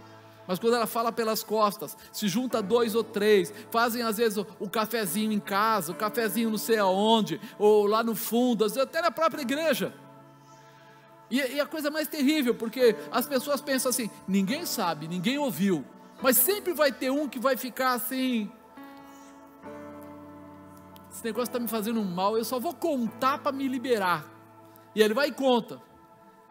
Mas quando ela fala pelas costas, se junta 2 ou 3, fazem às vezes o cafezinho em casa, o cafezinho não sei aonde, ou lá no fundo, às vezes até na própria igreja. E a coisa mais terrível, porque as pessoas pensam assim: ninguém sabe, ninguém ouviu, mas sempre vai ter um que vai ficar assim: esse negócio está me fazendo mal, eu só vou contar para me liberar. E ele vai e conta.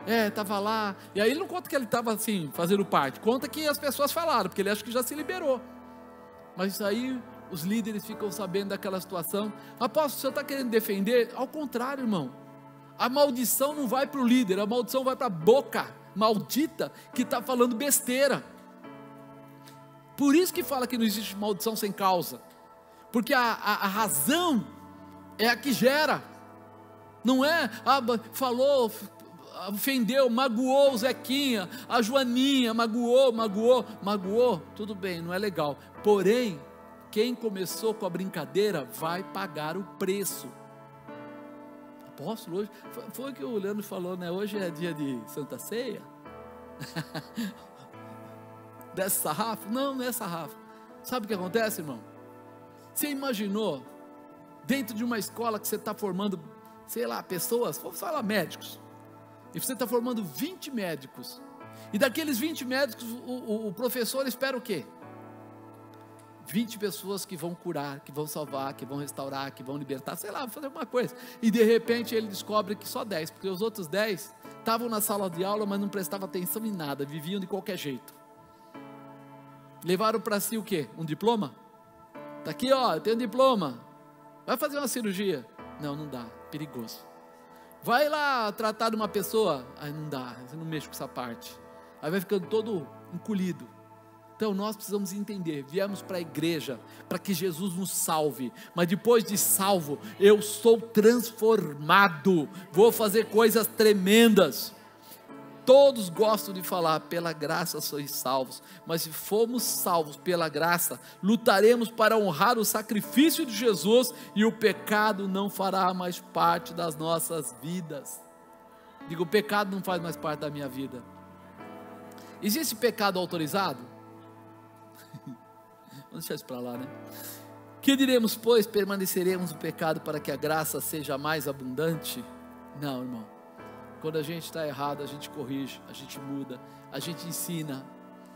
Estava lá. E aí ele não conta que ele estava assim, fazendo parte. Conta que as pessoas falaram, porque ele acha que já se liberou. Mas aí os líderes ficam sabendo daquela situação. Apóstolo, o senhor está querendo defender? Ao contrário, irmão. A maldição não vai para o líder, a maldição vai para a boca maldita que está falando besteira. Por isso que fala que não existe maldição sem causa. Porque a razão é a que gera. Não é, falou, ofendeu, magoou o Zequinha, a Joaninha, magoou, tudo bem, não é legal. Porém, quem começou com a brincadeira vai pagar o preço. Apóstolo, hoje, foi o que o Leandro falou, né? Hoje é dia de Santa Ceia. Desce sarrafo? Não é sarrafo. Sabe o que acontece, irmão? Você imaginou, dentro de uma escola que você está formando, sei lá, pessoas, vamos falar médicos, e você está formando 20 médicos, e daqueles 20 médicos, o professor espera o quê? 20 pessoas que vão curar, que vão salvar, que vão restaurar, que vão libertar, sei lá, fazer alguma coisa, e de repente ele descobre que só 10, porque os outros 10 estavam na sala de aula, mas não prestavam atenção em nada, viviam de qualquer jeito. Levaram para si o quê? Um diploma? Está aqui, eu tenho um diploma, vai fazer uma cirurgia. Não dá, perigoso. Vai lá tratar de uma pessoa, aí não dá, você não mexe com essa parte, aí vai ficando todo encolhido. Então nós precisamos entender, viemos para a igreja, para que Jesus nos salve, mas depois de salvo, eu sou transformado, vou fazer coisas tremendas. Todos gostam de falar, pela graça sois salvos, mas se formos salvos pela graça, lutaremos para honrar o sacrifício de Jesus, e o pecado não fará mais parte das nossas vidas. Digo, o pecado não faz mais parte da minha vida. Existe pecado autorizado? Vamos deixar isso para lá, né? Que diremos, pois? Permaneceremos no pecado para que a graça seja mais abundante? Não, irmão. Quando a gente está errado, a gente corrige, a gente muda, a gente ensina.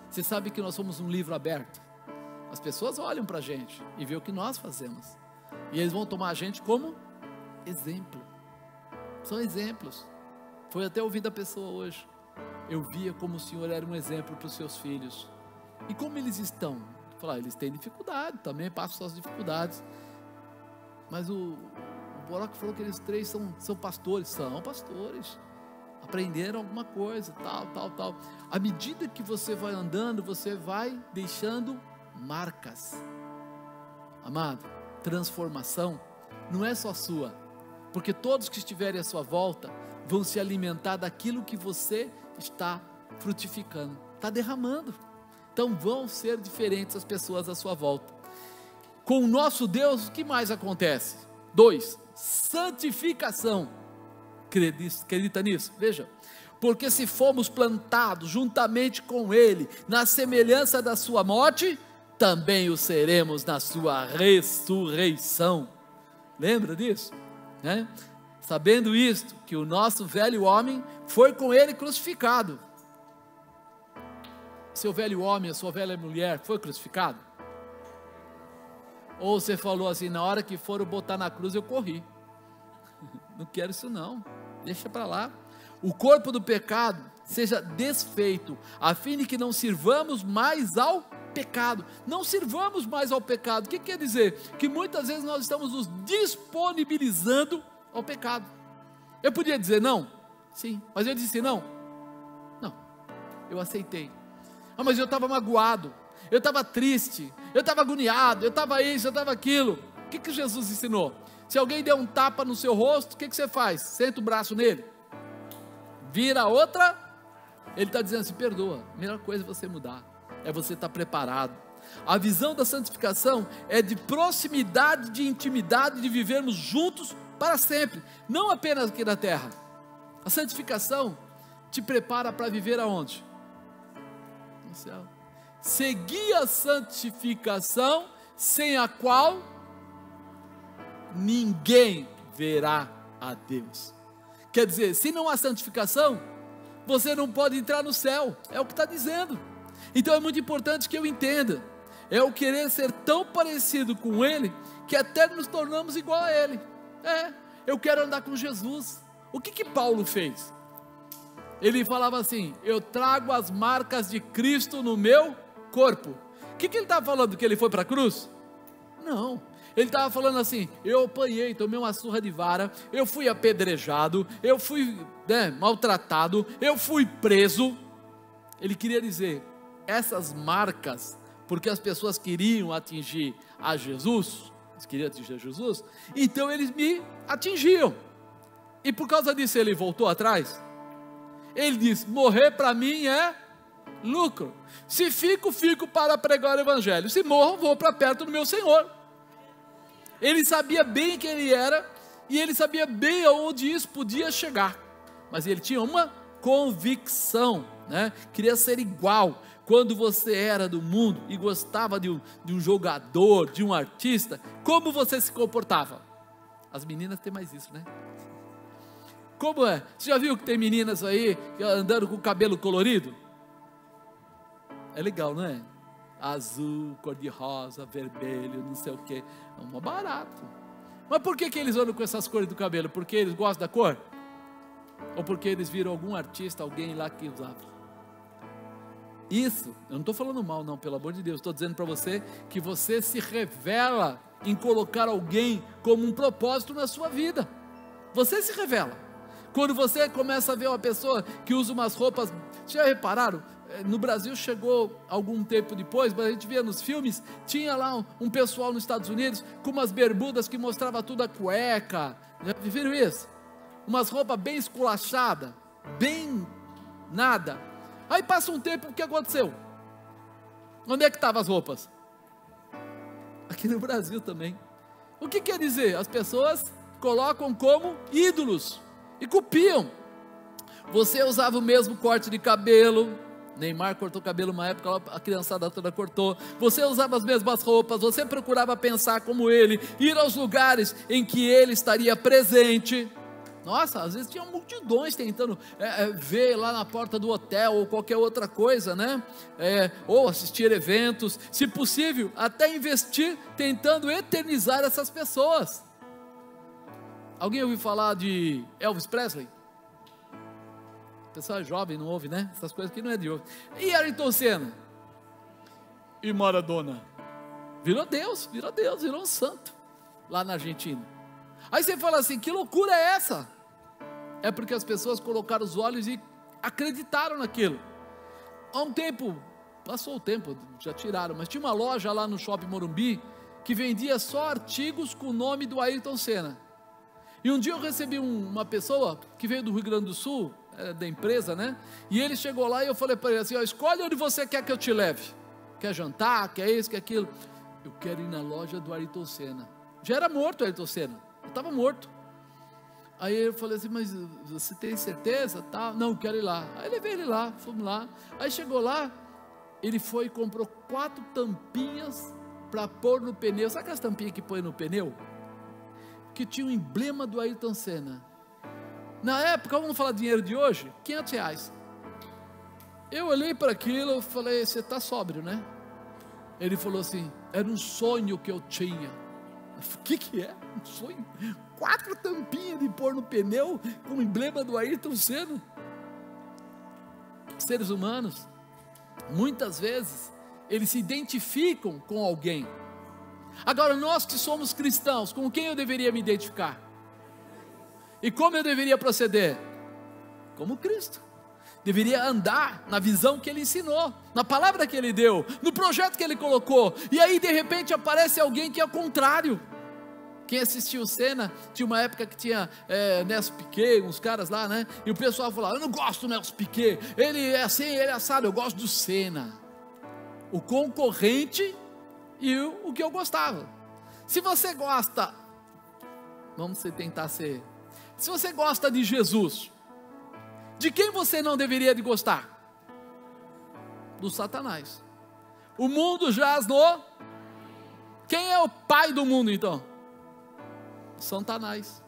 Você sabe que nós somos um livro aberto. As pessoas olham para a gente e vê o que nós fazemos, e eles vão tomar a gente como exemplo. São exemplos. Foi até ouvir da pessoa hoje. eu via como o Senhor era um exemplo para os seus filhos. E como eles estão? Falar, eles têm dificuldade, também passam suas dificuldades. Mas o Boroque falou que eles três são pastores. São pastores. Aprenderam alguma coisa, tal. À medida que você vai andando, você vai deixando marcas. Amado, transformação não é só sua, porque todos que estiverem à sua volta vão se alimentar daquilo que você está frutificando, está derramando. Então vão ser diferentes as pessoas à sua volta. Com o nosso Deus, o que mais acontece? 2, santificação. Acredita nisso? Veja, porque se fomos plantados juntamente com Ele, na semelhança da sua morte, também o seremos na sua ressurreição. Lembra disso? Né? Sabendo isto, que o nosso velho homem foi com Ele crucificado. Seu velho homem, a sua velha mulher foi crucificado? Ou você falou assim, na hora que foram botar na cruz eu corri? Não quero isso não, deixa para lá. O corpo do pecado seja desfeito, a fim de que não sirvamos mais ao pecado. Não sirvamos mais ao pecado. O que quer dizer? Que muitas vezes nós estamos nos disponibilizando ao pecado. Eu podia dizer não? Sim, mas eu disse não. Não, eu aceitei. Mas eu estava magoado, eu estava triste, eu estava agoniado, eu estava isso, eu estava aquilo. O que Jesus ensinou? Se alguém der um tapa no seu rosto, o que você faz? Senta o braço nele, vira outra. Ele está dizendo assim, perdoa. A melhor coisa é você mudar, é você estar preparado. A visão da santificação é de proximidade, de intimidade, de vivermos juntos para sempre, não apenas aqui na terra. A santificação te prepara para viver aonde? No céu. Segui a santificação, sem a qual ninguém verá a Deus. Quer dizer, se não há santificação, você não pode entrar no céu, é o que está dizendo. Então é muito importante que eu entenda, é o querer ser tão parecido com Ele, que até nos tornamos igual a Ele. Eu quero andar com Jesus. O que Paulo fez? Ele falava assim, eu trago as marcas de Cristo no meu corpo. O que ele estava falando? Que ele foi para a cruz? Não, ele estava falando assim, eu apanhei, tomei uma surra de vara, eu fui apedrejado, eu fui maltratado, eu fui preso. Ele queria dizer, essas marcas, porque as pessoas queriam atingir a Jesus, então eles me atingiam, e por causa disso ele voltou atrás. Ele diz, morrer para mim é lucro, se fico para pregar o evangelho, se morro vou para perto do meu Senhor. Ele sabia bem quem ele era, e ele sabia bem aonde isso podia chegar, mas ele tinha uma convicção, queria ser igual. Quando você era do mundo e gostava de um jogador, de um artista, como você se comportava? As meninas têm mais isso, né? Como é? Você já viu que tem meninas aí andando com o cabelo colorido? É legal, não é? Azul, cor de rosa, vermelho, não sei o que. É um barato. Mas por que eles andam com essas cores do cabelo? Porque eles gostam da cor? Ou porque eles viram algum artista, alguém lá que usava? Isso, eu não estou falando mal não, pelo amor de Deus. Estou dizendo para você que você se revela em colocar alguém como um propósito na sua vida. Você se revela. Quando você começa a ver uma pessoa que usa umas roupas, já repararam? No Brasil chegou algum tempo depois, mas a gente via nos filmes, tinha lá um pessoal nos Estados Unidos com umas bermudas que mostrava tudo a cueca. Já viram isso? Umas roupas bem esculachadas, bem nada. Aí passa um tempo, o que aconteceu? Onde é que estavam as roupas? Aqui no Brasil também. O que quer dizer? As pessoas colocam como ídolos e copiam. Você usava o mesmo corte de cabelo, Neymar cortou o cabelo uma época, a criançada toda cortou. Você usava as mesmas roupas, você procurava pensar como ele, ir aos lugares em que ele estaria presente. Nossa, às vezes tinha multidões tentando ver lá na porta do hotel ou qualquer outra coisa, ou assistir eventos, se possível, até investir tentando eternizar essas pessoas. Alguém ouviu falar de Elvis Presley? O pessoal é jovem, não ouve, né? Essas coisas aqui não é de hoje. E Ayrton Senna? E Maradona? Virou Deus, virou um santo lá na Argentina. Aí você fala assim, que loucura é essa? É porque as pessoas colocaram os olhos e acreditaram naquilo. Há um tempo, passou o tempo, já tiraram, mas tinha uma loja lá no Shopping Morumbi que vendia só artigos com o nome do Ayrton Senna. E um dia eu recebi uma pessoa que veio do Rio Grande do Sul, da empresa, né? E ele chegou lá e eu falei para ele assim, ó, escolhe onde você quer que eu te leve. Quer jantar, quer isso, quer aquilo. Eu quero ir na loja do Ayrton Senna. Já era morto o Ayrton Senna, eu estava morto. Aí eu falei assim, mas você tem certeza? Tá? Não, quero ir lá. Aí levei ele lá, fomos lá. Aí chegou lá, ele foi e comprou 4 tampinhas para pôr no pneu. Sabe aquelas tampinhas que põe no pneu? Que tinha o emblema do Ayrton Senna. Na época, vamos falar dinheiro de hoje, R$500. Eu olhei para aquilo e falei, você está sóbrio, né? Ele falou assim, era um sonho que eu tinha. O que é? Um sonho? 4 tampinhas de pôr no pneu com o emblema do Ayrton Senna. Seres humanos, muitas vezes, eles se identificam com alguém. Agora, nós que somos cristãos, com quem eu deveria me identificar? E como eu deveria proceder? Como Cristo. Deveria andar na visão que ele ensinou, na palavra que ele deu, no projeto que ele colocou. E aí de repente aparece alguém que é o contrário. Quem assistiu o Senna, tinha uma época que tinha Nelson Piquet, uns caras lá, né? E o pessoal falava, eu não gosto do Nelson Piquet, ele é assim, ele é assado, eu gosto do Senna. O concorrente e o que eu gostava. Se você gosta, se você gosta de Jesus, de quem você não deveria de gostar? Do Satanás. O mundo jaz no... Quem é o pai do mundo então? Satanás.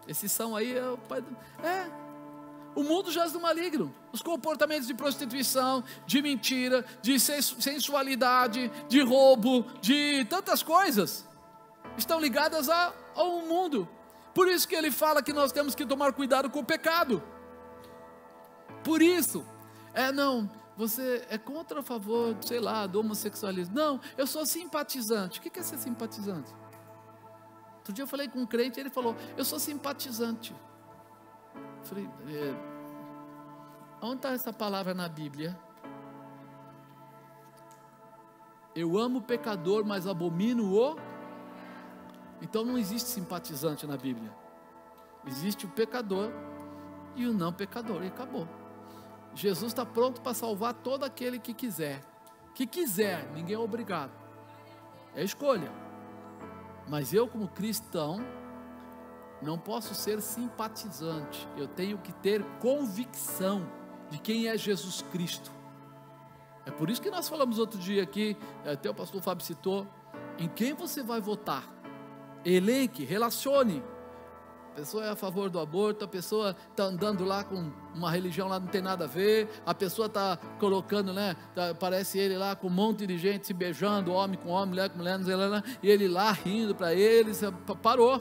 Esse são aí é o pai do... O mundo jaz no maligno. Os comportamentos de prostituição, de mentira, de sensualidade, de roubo, de tantas coisas, estão ligadas ao mundo. Por isso que ele fala que nós temos que tomar cuidado com o pecado. Por isso, você é contra ou a favor, sei lá, do homossexualismo? Não, eu sou simpatizante. O que é ser simpatizante? Outro dia eu falei com um crente, ele falou, eu sou simpatizante. Eu falei, onde está essa palavra na Bíblia? Eu amo o pecador, mas abomino o... Então não existe simpatizante na Bíblia. Existe o pecador e o não pecador, e acabou. Jesus está pronto para salvar todo aquele que quiser. Ninguém é obrigado. É escolha. Mas eu, como cristão, não posso ser simpatizante. Eu tenho que ter convicção de quem é Jesus Cristo. É por isso que nós falamos outro dia aqui, até o pastor Fábio citou, em quem você vai votar. Elenque, relacione. A pessoa é a favor do aborto, a pessoa está andando lá com uma religião lá, não tem nada a ver, a pessoa está colocando, né, parece ele lá com um monte de gente se beijando, homem com homem, mulher com mulher, não sei lá, e ele lá rindo para eles, parou,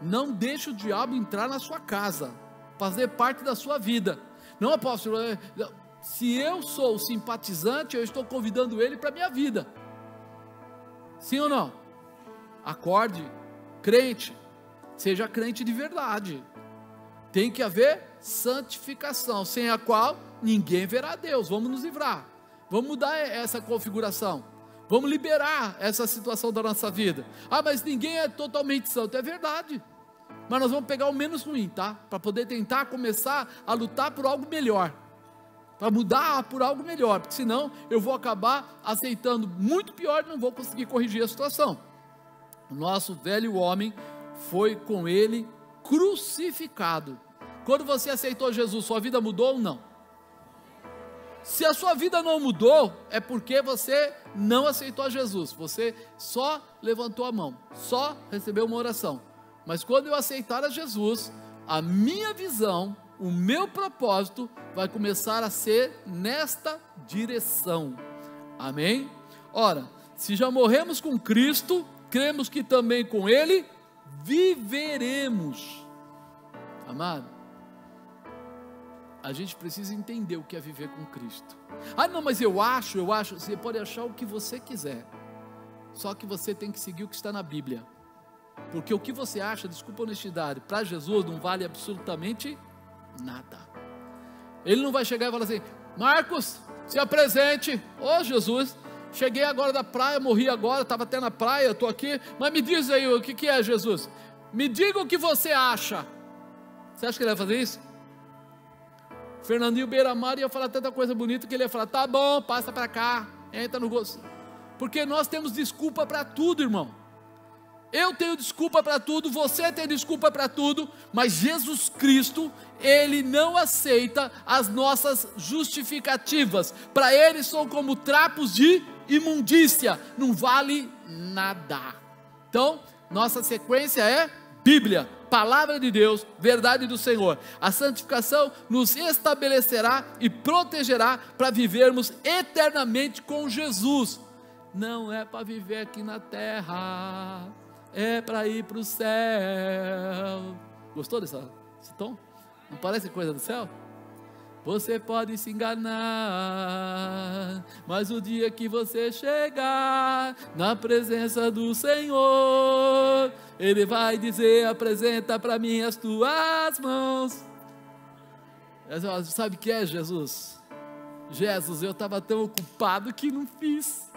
não deixe o diabo entrar na sua casa, fazer parte da sua vida. Não, apóstolo, se eu sou simpatizante, eu estou convidando ele para a minha vida, sim ou não? Acorde, crente, seja crente de verdade. Tem que haver santificação, sem a qual ninguém verá Deus. Vamos nos livrar, vamos mudar essa configuração, vamos liberar essa situação da nossa vida. Mas ninguém é totalmente santo, é verdade, mas nós vamos pegar o menos ruim, tá? Para poder tentar começar a lutar por algo melhor, para mudar por algo melhor, porque senão eu vou acabar aceitando muito pior e não vou conseguir corrigir a situação. O nosso velho homem foi com ele crucificado. Quando você aceitou Jesus, sua vida mudou ou não? Se a sua vida não mudou, é porque você não aceitou Jesus. Você só levantou a mão, só recebeu uma oração. Mas quando eu aceitar a Jesus, a minha visão, o meu propósito vai começar a ser nesta direção. Amém? Ora, se já morremos com Cristo, cremos que também com Ele viveremos. Amado, A gente precisa entender o que é viver com Cristo. Ah, não, mas eu acho. Você pode achar o que você quiser. Só que você tem que seguir o que está na Bíblia. Porque o que você acha, desculpa a honestidade, para Jesus não vale absolutamente nada. Ele não vai chegar e falar assim: Marcos, se apresente. Ô Jesus, cheguei agora da praia, morri agora, estava até na praia, estou aqui. Mas me diz aí, o que é Jesus? Me diga o que você acha. Você acha que ele vai fazer isso? Fernandinho Beiramar ia falar tanta coisa bonita que ele ia falar: tá bom, passa para cá, entra no gosto. Porque nós temos desculpa para tudo, irmão. Eu tenho desculpa para tudo, você tem desculpa para tudo, mas Jesus Cristo, Ele não aceita as nossas justificativas. Para Ele são como trapos de imundícia, não vale nada. Então, nossa sequência é Bíblia, Palavra de Deus, verdade do Senhor. A santificação nos estabelecerá e protegerá para vivermos eternamente com Jesus. Não é para viver aqui na terra, é para ir para o céu. Gostou desse tom? Não parece coisa do céu? Você pode se enganar, mas o dia que você chegar na presença do Senhor, Ele vai dizer: apresenta para mim as tuas mãos. Sabe o que é, Jesus? Jesus, eu estava tão ocupado que não fiz.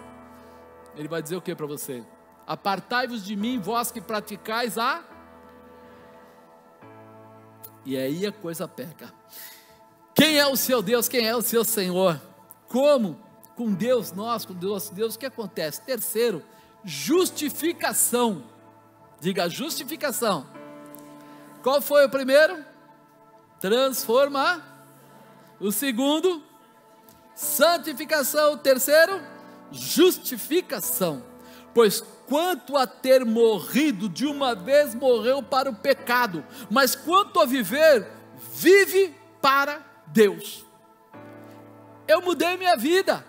Ele vai dizer o que para você? Apartai-vos de mim, vós que praticais a... E aí a coisa pega. Quem é o seu Deus? Quem é o seu Senhor? Como? Com Deus, nós, com Deus, o que acontece? Terceiro, justificação. Diga justificação. Qual foi o primeiro? Transforma. O segundo, santificação. O terceiro, justificação. Pois quanto a ter morrido, de uma vez morreu para o pecado, mas quanto a viver, vive para Deus. Eu mudei minha vida.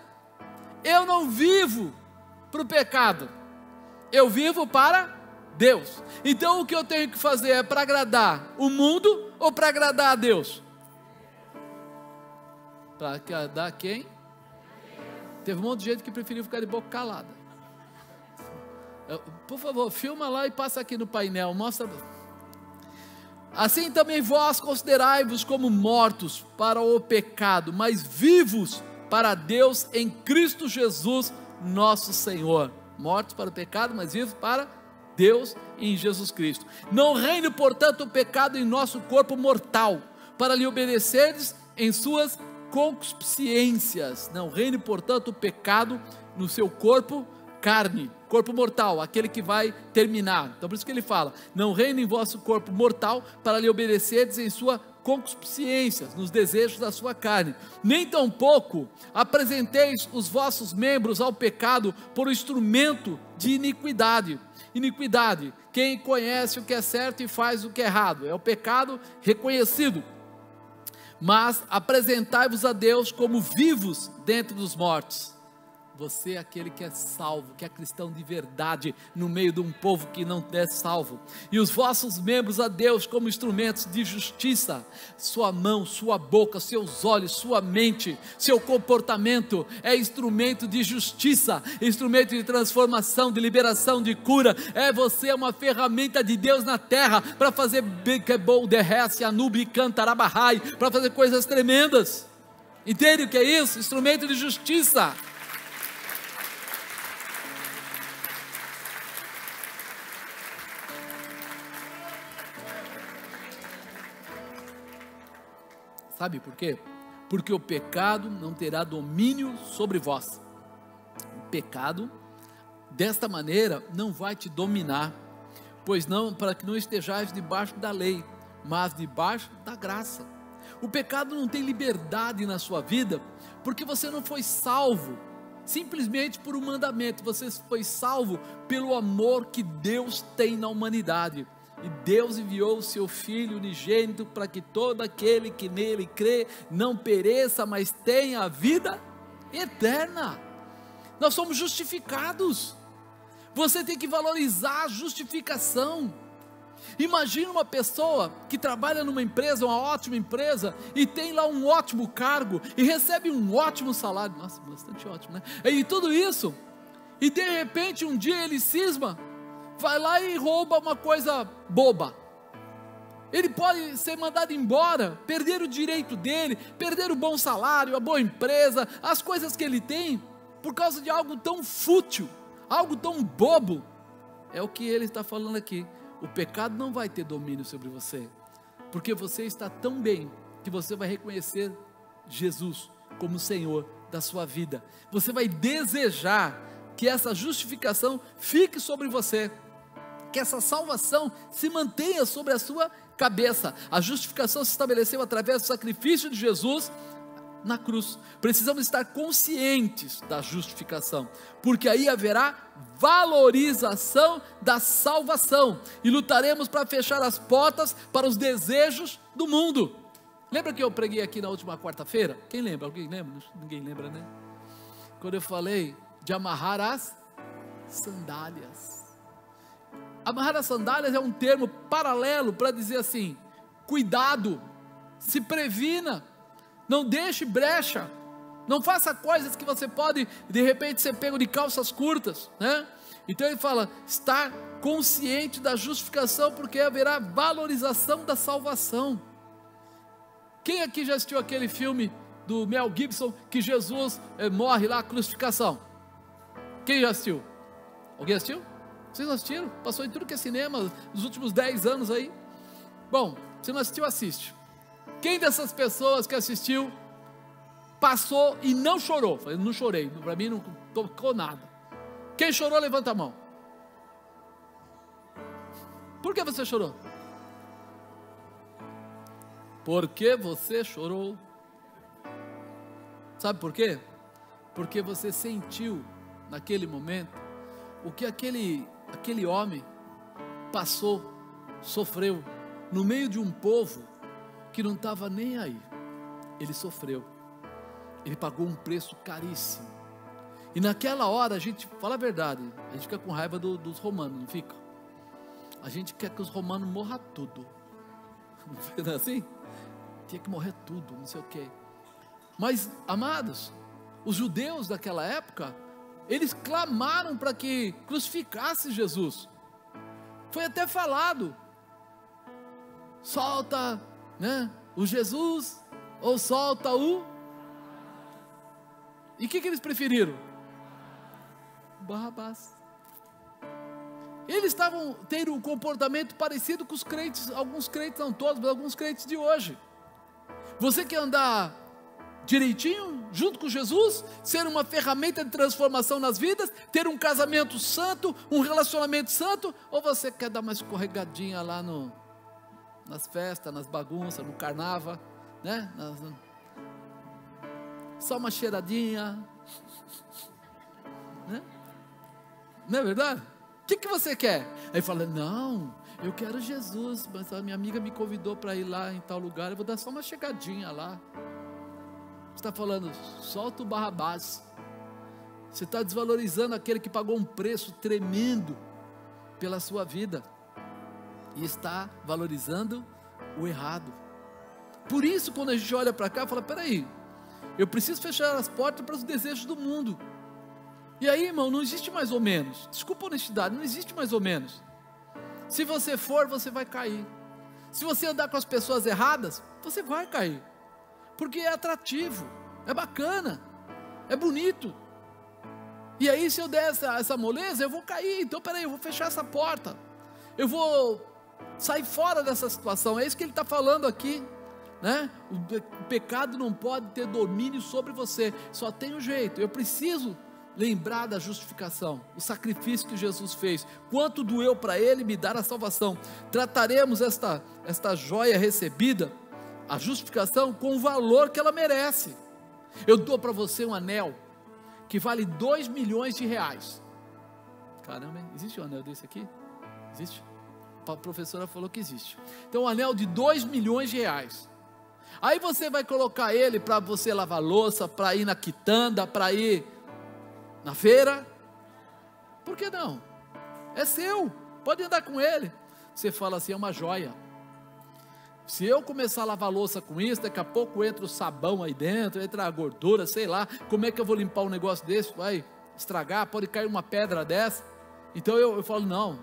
Eu não vivo para o pecado, eu vivo para Deus. Então o que eu tenho que fazer é para agradar o mundo ou para agradar a Deus? Para agradar quem? Teve um monte de gente que preferiu ficar de boca calada. Por favor, filma lá e passa aqui no painel, mostra. Assim também vós considerai-vos como mortos para o pecado, mas vivos para Deus em Cristo Jesus nosso Senhor. Mortos para o pecado, mas vivos para Deus em Jesus Cristo. Não reine, portanto, o pecado em nosso corpo mortal, para lhe obedecerdes em suas concupiscências. Não reine, portanto, o pecado no seu corpo carne, corpo mortal, aquele que vai terminar. Então por isso que ele fala: não reine em vosso corpo mortal, para lhe obedecerdes em sua concupiscência, nos desejos da sua carne. Nem tampouco apresenteis os vossos membros ao pecado por instrumento de iniquidade. Iniquidade, quem conhece o que é certo e faz o que é errado, é o pecado reconhecido. Mas apresentai-vos a Deus como vivos dentre os mortos. Você é aquele que é salvo, que é cristão de verdade, no meio de um povo que não é salvo. E os vossos membros a Deus como instrumentos de justiça. Sua mão, sua boca, seus olhos, sua mente, seu comportamento é instrumento de justiça, instrumento de transformação, de liberação, de cura. Você uma ferramenta de Deus na terra, para fazer Bekebol, Derrece, Anubi, Cantarabahai, para fazer coisas tremendas. Entende o que é isso? Instrumento de justiça. Sabe por quê? Porque o pecado não terá domínio sobre vós. O pecado, desta maneira, não vai te dominar, pois não, para que não estejais debaixo da lei, mas debaixo da graça. O pecado não tem liberdade na sua vida, porque você não foi salvo simplesmente por um mandamento, você foi salvo pelo amor que Deus tem na humanidade. E Deus enviou o seu Filho unigênito para que todo aquele que nele crê não pereça, mas tenha a vida eterna. Nós somos justificados. Você tem que valorizar a justificação. Imagina uma pessoa que trabalha numa empresa, uma ótima empresa, e tem lá um ótimo cargo, e recebe um ótimo salário, nossa, bastante ótimo, né? E tudo isso, e de repente um dia ele cisma, vai lá e rouba uma coisa boba. Ele pode ser mandado embora, perder o direito dele, perder o bom salário, a boa empresa, as coisas que ele tem, por causa de algo tão fútil, algo tão bobo. É o que ele está falando aqui. O pecado não vai ter domínio sobre você, porque você está tão bem, que você vai reconhecer Jesus como Senhor da sua vida. Você vai desejar que essa justificação fique sobre você, que essa salvação se mantenha sobre a sua cabeça. A justificação se estabeleceu através do sacrifício de Jesus na cruz. Precisamos estar conscientes da justificação, porque aí haverá valorização da salvação, e lutaremos para fechar as portas para os desejos do mundo. Lembra que eu preguei aqui na última quarta-feira? Quem lembra? Alguém lembra? Ninguém lembra, né? Quando eu falei de amarrar as sandálias. Amarrar as sandálias é um termo paralelo para dizer assim: cuidado, se previna, não deixe brecha, não faça coisas que você pode de repente ser pego de calças curtas, né? Então ele fala, estar consciente da justificação, porque haverá valorização da salvação. Quem aqui já assistiu aquele filme do Mel Gibson, que Jesus morre lá, crucificação? Quem já assistiu? Alguém assistiu? Vocês não assistiram? Passou em tudo que é cinema nos últimos 10 anos aí. Bom, se não assistiu, assiste. Quem dessas pessoas que assistiu passou e não chorou? Falei, não chorei, para mim não tocou nada. Quem chorou, levanta a mão. Por que você chorou? Por que você chorou? Sabe por quê? Porque você sentiu naquele momento o que aquele homem passou, sofreu, no meio de um povo que não estava nem aí. Ele sofreu, ele pagou um preço caríssimo, e naquela hora a gente, fala a verdade, a gente fica com raiva dos romanos, não fica? A gente quer que os romanos morram tudo, não é assim? Tinha que morrer tudo, não sei o que. Mas, amados, os judeus daquela época, eles clamaram para que crucificasse Jesus. Foi até falado, solta, né, o Jesus, ou solta o... E o que eles preferiram? Barrabás. Eles estavam tendo um comportamento parecido com os crentes, alguns crentes, não todos, mas alguns crentes de hoje. Você quer andar direitinho, junto com Jesus, ser uma ferramenta de transformação nas vidas, ter um casamento santo, um relacionamento santo, ou você quer dar uma escorregadinha lá nas festas, nas bagunças, no carnaval, né? Só uma cheiradinha, né? Não é verdade? O que você quer? Aí fala, não, eu quero Jesus, mas a minha amiga me convidou para ir lá em tal lugar, eu vou dar só uma chegadinha lá. Você está falando, solta o Barrabás. Você está desvalorizando aquele que pagou um preço tremendo pela sua vida, e está valorizando o errado. Por isso, quando a gente olha para cá, fala, peraí, eu preciso fechar as portas para os desejos do mundo. E aí, irmão, não existe mais ou menos. Desculpa a honestidade, não existe mais ou menos. Se você for, você vai cair. Se você andar com as pessoas erradas, você vai cair. Porque é atrativo, é bacana, é bonito. E aí, se eu der essa moleza, eu vou cair. Então, peraí, eu vou fechar essa porta. Eu vou sair fora dessa situação. É isso que ele está falando aqui, né? O pecado não pode ter domínio sobre você. Só tem um jeito. Eu preciso lembrar da justificação, o sacrifício que Jesus fez, quanto doeu para Ele me dar a salvação. Trataremos esta joia recebida, a justificação, com o valor que ela merece. Eu dou para você um anel que vale 2 milhões de reais. Caramba, existe um anel desse aqui? Existe? A professora falou que existe. Então um anel de 2 milhões de reais. Aí você vai colocar ele para você lavar louça, para ir na quitanda, para ir na feira? Por que não? É seu, pode andar com ele. você fala assim, é uma joia. Se eu começar a lavar louça com isso, daqui a pouco entra o sabão aí dentro, entra a gordura, sei lá, como é que eu vou limpar um negócio desse? Vai estragar, pode cair uma pedra dessa. Então eu falo, não,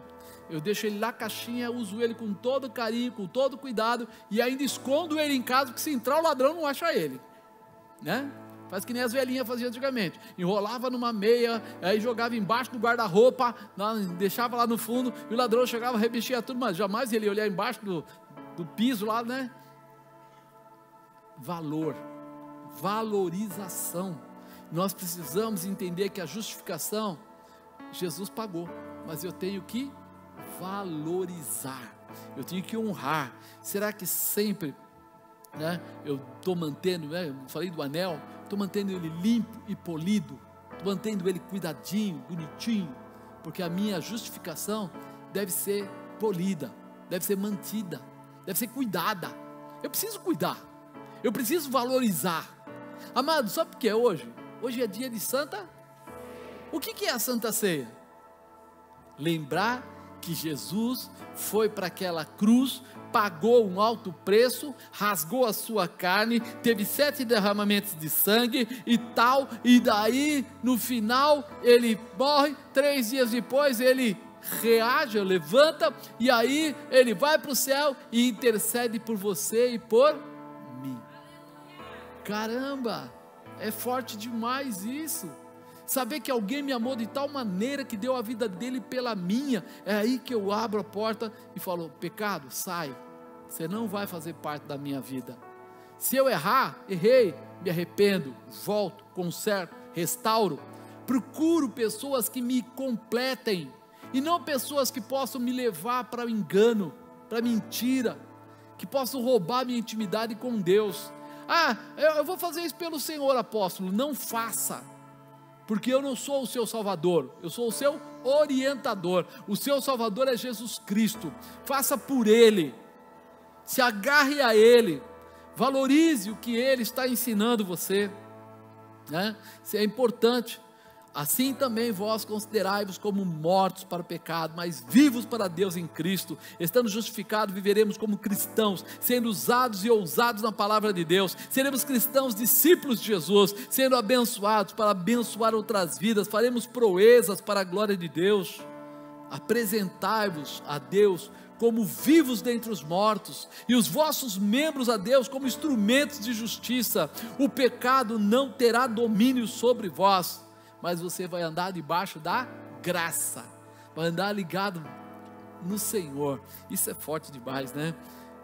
eu deixo ele na caixinha, uso ele com todo carinho, com todo cuidado, e ainda escondo ele em casa, porque se entrar o ladrão não acha ele, né? Faz que nem as velhinhas faziam antigamente, enrolava numa meia, aí jogava embaixo do guarda-roupa, deixava lá no fundo, e o ladrão chegava, remexia tudo, mas jamais ele ia olhar embaixo do piso lá, né? Valorização. Nós precisamos entender que a justificação, Jesus pagou, mas eu tenho que valorizar, eu tenho que honrar. Será que sempre, né, eu estou mantendo, né, eu falei do anel, estou mantendo ele limpo e polido, estou mantendo ele cuidadinho, bonitinho, porque a minha justificação deve ser polida, deve ser mantida, deve ser cuidada. Eu preciso cuidar, eu preciso valorizar. Amado, sabe o que é hoje? Hoje é dia de Santa. O que é a Santa Ceia? Lembrar que Jesus foi para aquela cruz, pagou um alto preço, rasgou a sua carne, teve 7 derramamentos de sangue e tal, e daí no final ele morre, 3 dias depois ele reage, levanta, e aí ele vai para o céu e intercede por você e por mim. Caramba, é forte demais isso. Saber que alguém me amou de tal maneira que deu a vida dele pela minha. É aí que eu abro a porta e falo, pecado, sai, você não vai fazer parte da minha vida. Se eu errar, errei, me arrependo, volto, conserto, restauro. Procuro pessoas que me completem, e não pessoas que possam me levar para o engano, para a mentira, que possam roubar minha intimidade com Deus. Eu vou fazer isso pelo Senhor, apóstolo. Não faça, porque eu não sou o seu Salvador, eu sou o seu orientador. O seu Salvador é Jesus Cristo. Faça por Ele, se agarre a Ele, valorize o que Ele está ensinando você, né? Isso é importante. Assim também vós considerai-vos como mortos para o pecado, mas vivos para Deus em Cristo. Estando justificados, viveremos como cristãos, sendo usados e ousados na palavra de Deus. Seremos cristãos, discípulos de Jesus, sendo abençoados para abençoar outras vidas. Faremos proezas para a glória de Deus. Apresentai-vos a Deus como vivos dentre os mortos, e os vossos membros a Deus como instrumentos de justiça. O pecado não terá domínio sobre vós, mas você vai andar debaixo da graça, vai andar ligado no Senhor. Isso é forte demais, né?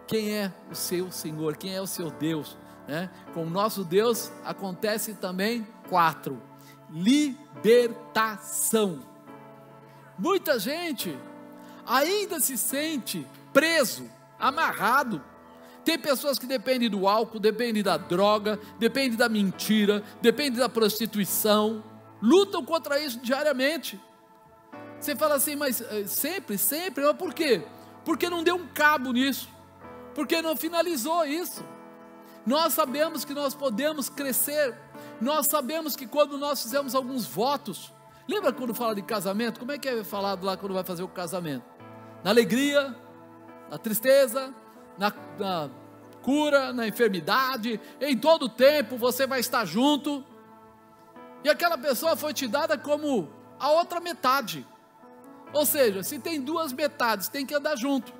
Quem é o seu Senhor? Quem é o seu Deus, né? Com o nosso Deus acontece também 4: libertação. Muita gente ainda se sente preso, amarrado. Tem pessoas que dependem do álcool, dependem da droga, dependem da mentira, dependem da prostituição, lutam contra isso diariamente. Você fala assim, mas sempre, mas por quê? Porque não deu um cabo nisso, porque não finalizou isso. Nós sabemos que nós podemos crescer, nós sabemos que quando nós fizemos alguns votos, lembra quando fala de casamento? Como é que é falado lá quando vai fazer o casamento? Na alegria, na tristeza, na cura, na enfermidade, em todo tempo você vai estar junto. E aquela pessoa foi te dada como a outra metade. Ou seja, se tem 2 metades, tem que andar junto.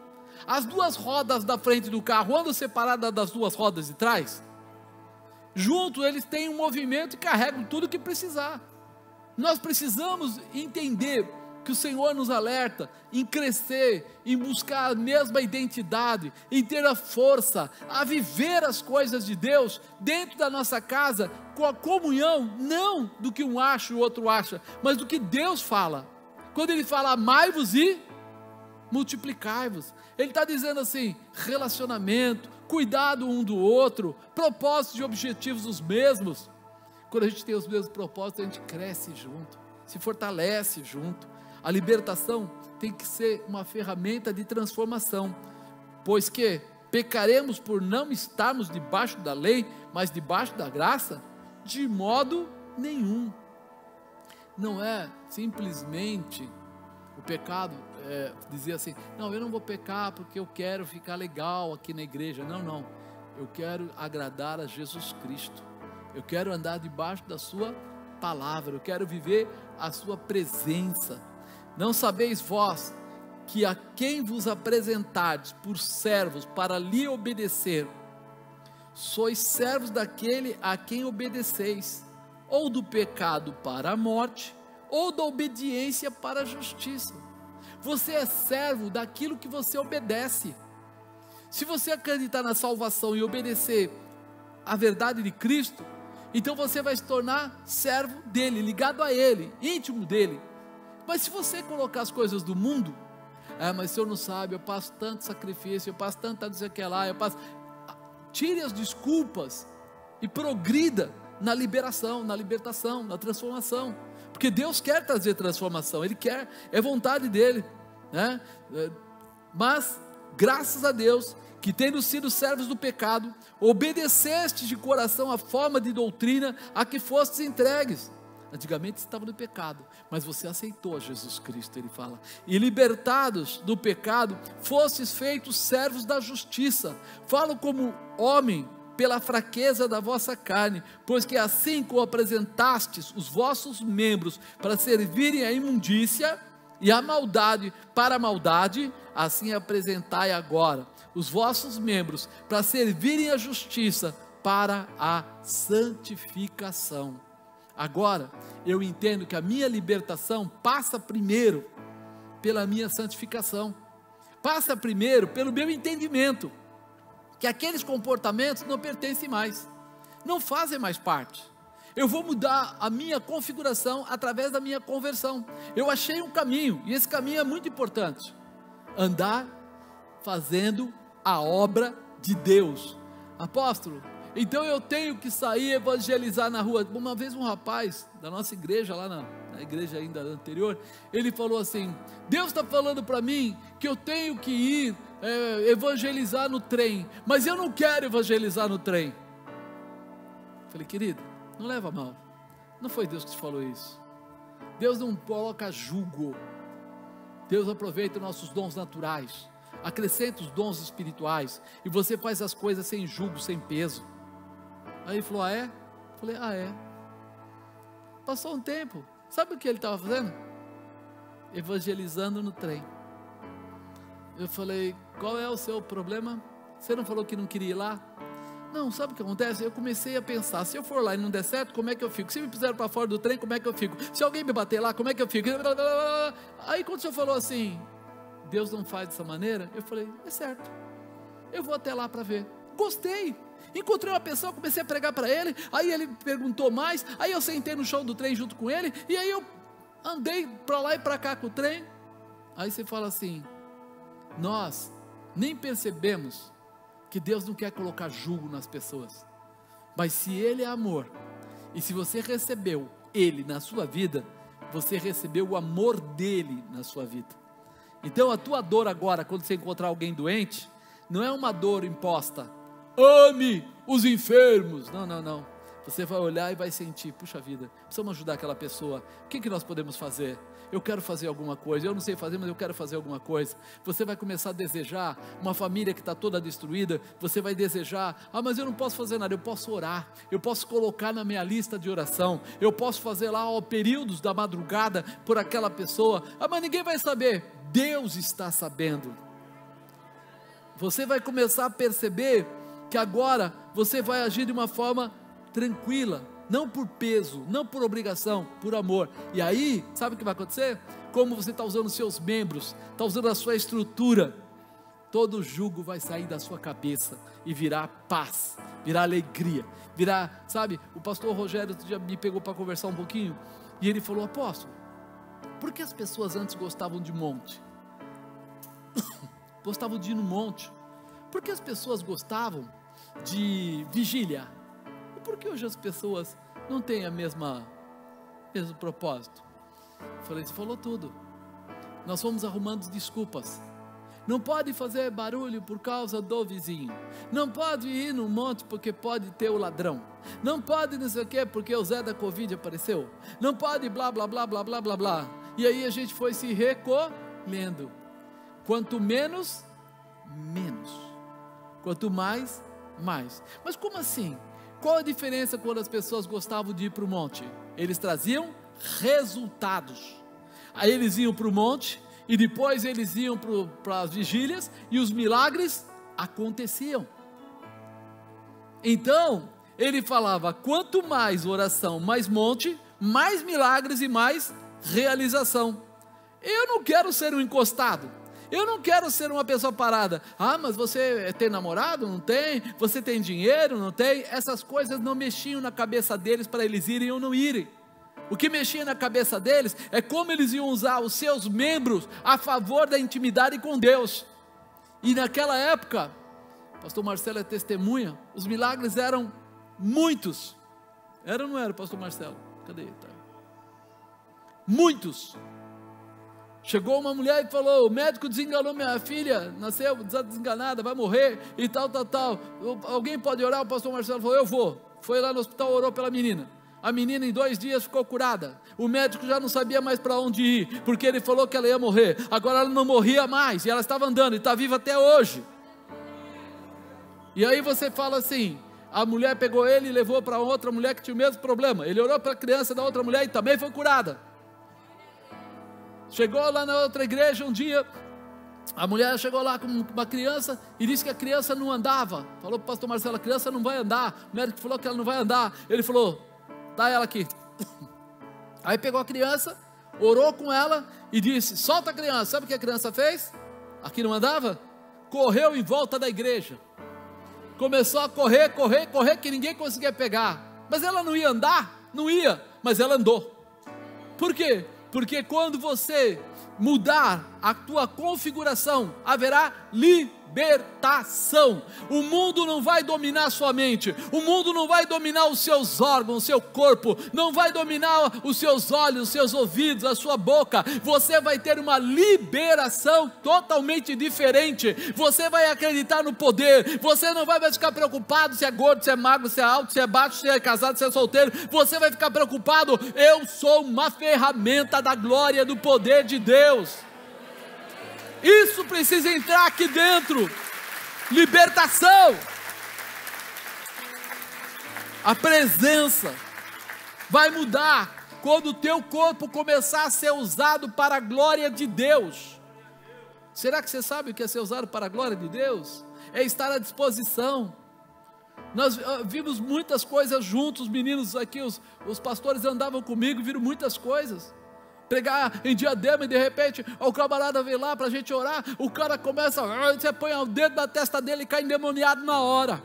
As 2 rodas da frente do carro andam separadas das 2 rodas de trás. Juntos eles têm um movimento e carregam tudo que precisar. Nós precisamos entender que o Senhor nos alerta em crescer, em buscar a mesma identidade, em ter a força, a viver as coisas de Deus dentro da nossa casa, com a comunhão, não do que um acha e o outro acha, mas do que Deus fala. Quando Ele fala amai-vos e multiplicai-vos, Ele está dizendo assim, relacionamento, cuidado um do outro, propósitos e objetivos os mesmos. Quando a gente tem os mesmos propósitos, a gente cresce junto, se fortalece junto. A libertação tem que ser uma ferramenta de transformação, pois que pecaremos por não estarmos debaixo da lei, mas debaixo da graça? De modo nenhum. Não é simplesmente O pecado dizia assim: não, eu não vou pecar porque eu quero ficar legal aqui na igreja. Não, não, eu quero agradar a Jesus Cristo, eu quero andar debaixo da sua palavra, eu quero viver a sua presença. Não sabeis vós que a quem vos apresentardes por servos para lhe obedecer, sois servos daquele a quem obedeceis, ou do pecado para a morte, ou da obediência para a justiça. Você é servo daquilo que você obedece. Se você acreditar na salvação e obedecer a verdade de Cristo, então você vai se tornar servo dele, ligado a ele, íntimo dele. Mas se você colocar as coisas do mundo, mas o senhor não sabe, eu passo tanto sacrifício, eu passo tanto não sei o que lá, tire as desculpas e progrida na liberação, na libertação, na transformação, porque Deus quer trazer transformação, Ele quer, é vontade dEle, né? Mas graças a Deus, que tendo sido servos do pecado, obedecestes de coração a forma de doutrina a que fostes entregues. Antigamente você estava no pecado, mas você aceitou a Jesus Cristo, ele fala, e libertados do pecado, fostes feitos servos da justiça. Falo como homem, pela fraqueza da vossa carne, pois que assim como apresentastes os vossos membros para servirem à imundícia e à maldade para a maldade, assim apresentai agora os vossos membros para servirem à justiça para a santificação. Agora, eu entendo que a minha libertação passa primeiro pela minha santificação, passa primeiro pelo meu entendimento, que aqueles comportamentos não pertencem mais, não fazem mais parte. Eu vou mudar a minha configuração através da minha conversão. Eu achei um caminho, e esse caminho é muito importante: andar fazendo a obra de Deus. Apóstolo, então eu tenho que sair evangelizar na rua. Uma vez um rapaz da nossa igreja, lá na igreja ainda anterior, ele falou assim: Deus está falando para mim que eu tenho que ir evangelizar no trem, mas eu não quero evangelizar no trem. Falei: querido, não leva mal, não foi Deus que te falou isso. Deus não coloca julgo, Deus aproveita nossos dons naturais, acrescenta os dons espirituais, e você faz as coisas sem julgo, sem peso. Aí ele falou: ah é? Eu falei: ah é. Passou um tempo, sabe o que ele estava fazendo? Evangelizando no trem. Eu falei: qual é o seu problema? Você não falou que não queria ir lá? Não, sabe o que acontece? Eu comecei a pensar: se eu for lá e não der certo, como é que eu fico? Se me puseram para fora do trem, como é que eu fico? Se alguém me bater lá, como é que eu fico? Aí quando o senhor falou assim: Deus não faz dessa maneira, eu falei: é certo, eu vou até lá para ver. Gostei, encontrei uma pessoa, comecei a pregar para ele, aí ele perguntou mais, aí eu sentei no chão do trem junto com ele, e aí eu andei para lá e para cá com o trem. Aí você fala assim: nós nem percebemos que Deus não quer colocar julgo nas pessoas, mas se Ele é amor, e se você recebeu Ele na sua vida, você recebeu o amor dEle na sua vida. Então a tua dor agora, quando você encontrar alguém doente, não é uma dor imposta: ame os enfermos. Não, não, não. Você vai olhar e vai sentir: puxa vida, precisamos ajudar aquela pessoa, o que nós podemos fazer? Eu quero fazer alguma coisa, eu não sei fazer, mas eu quero fazer alguma coisa. Você vai começar a desejar uma família que está toda destruída, você vai desejar: ah, mas eu não posso fazer nada. Eu posso orar, eu posso colocar na minha lista de oração, eu posso fazer lá períodos da madrugada por aquela pessoa. Ah, mas ninguém vai saber. Deus está sabendo. Você vai começar a perceber que agora você vai agir de uma forma tranquila, não por peso, não por obrigação, por amor. E aí, sabe o que vai acontecer? Como você está usando os seus membros, está usando a sua estrutura, todo jugo vai sair da sua cabeça e virar paz, virar alegria, virar, sabe, o pastor Rogério já me pegou para conversar um pouquinho, e ele falou: apóstolo, por que as pessoas antes gostavam de monte? Gostavam de ir no monte. Por que as pessoas gostavam de vigília? E por que hoje as pessoas não têm mesmo propósito? Eu falei: você falou tudo. Nós fomos arrumando desculpas. Não pode fazer barulho por causa do vizinho, não pode ir no monte porque pode ter o ladrão, não pode não sei o que porque o Zé da Covid apareceu, não pode blá blá blá blá blá blá blá. E aí a gente foi se recolhendo. Quanto menos, menos. Quanto mais, mais. Mas como assim? Qual a diferença quando as pessoas gostavam de ir para o monte? Eles traziam resultados. Aí eles iam para o monte, e depois eles iam para as vigílias, e os milagres aconteciam. Então, ele falava, quanto mais oração, mais monte, mais milagres e mais realização. Eu não quero ser um encostado, eu não quero ser uma pessoa parada. Ah, mas você tem namorado? Não tem? Você tem dinheiro? Não tem? Essas coisas não mexiam na cabeça deles para eles irem ou não irem. O que mexia na cabeça deles é como eles iam usar os seus membros a favor da intimidade com Deus. E naquela época, pastor Marcelo é testemunha, os milagres eram muitos. Era ou não era, pastor Marcelo? Cadê ele? Tá. Muitos. Chegou uma mulher e falou, o médico desenganou minha filha, nasceu desenganada, vai morrer e tal. Alguém pode orar? O pastor Marcelo falou, eu vou. Foi lá no hospital, orou pela menina. A menina em 2 dias ficou curada. O médico já não sabia mais para onde ir, porque ele falou que ela ia morrer. Agora ela não morria mais, e ela estava andando, e está viva até hoje. E aí você fala assim, a mulher pegou ele e levou para outra mulher que tinha o mesmo problema. Ele orou para a criança da outra mulher e também foi curada. Chegou lá na outra igreja um dia, a mulher chegou lá com uma criança e disse que a criança não andava. Falou para o pastor Marcelo, a criança não vai andar. O médico falou que ela não vai andar. Ele falou, dá ela aqui. Aí pegou a criança, orou com ela e disse, solta a criança. Sabe o que a criança fez? Aqui não andava? Correu em volta da igreja. Começou a correr, que ninguém conseguia pegar. Mas ela não ia andar? Não ia, mas ela andou. Por quê? Porque quando você mudar a tua configuração, haverá libertação. O mundo não vai dominar a sua mente, o mundo não vai dominar os seus órgãos, o seu corpo, não vai dominar os seus olhos, os seus ouvidos, a sua boca. Você vai ter uma liberação totalmente diferente. Você vai acreditar no poder, você não vai mais ficar preocupado se é gordo, se é magro, se é alto, se é baixo, se é casado, se é solteiro. Você vai ficar preocupado, eu sou uma ferramenta da glória, do poder de Deus. Isso precisa entrar aqui dentro. Libertação. A presença vai mudar quando o teu corpo começar a ser usado para a glória de Deus. Será que você sabe o que é ser usado para a glória de Deus? É estar à disposição. Nós vimos muitas coisas juntos, os meninos aqui, os pastores andavam comigo e viram muitas coisas. Pregar em Diadema e de repente o camarada vem lá para a gente orar, o cara começa, você põe o dedo na testa dele e cai endemoniado na hora.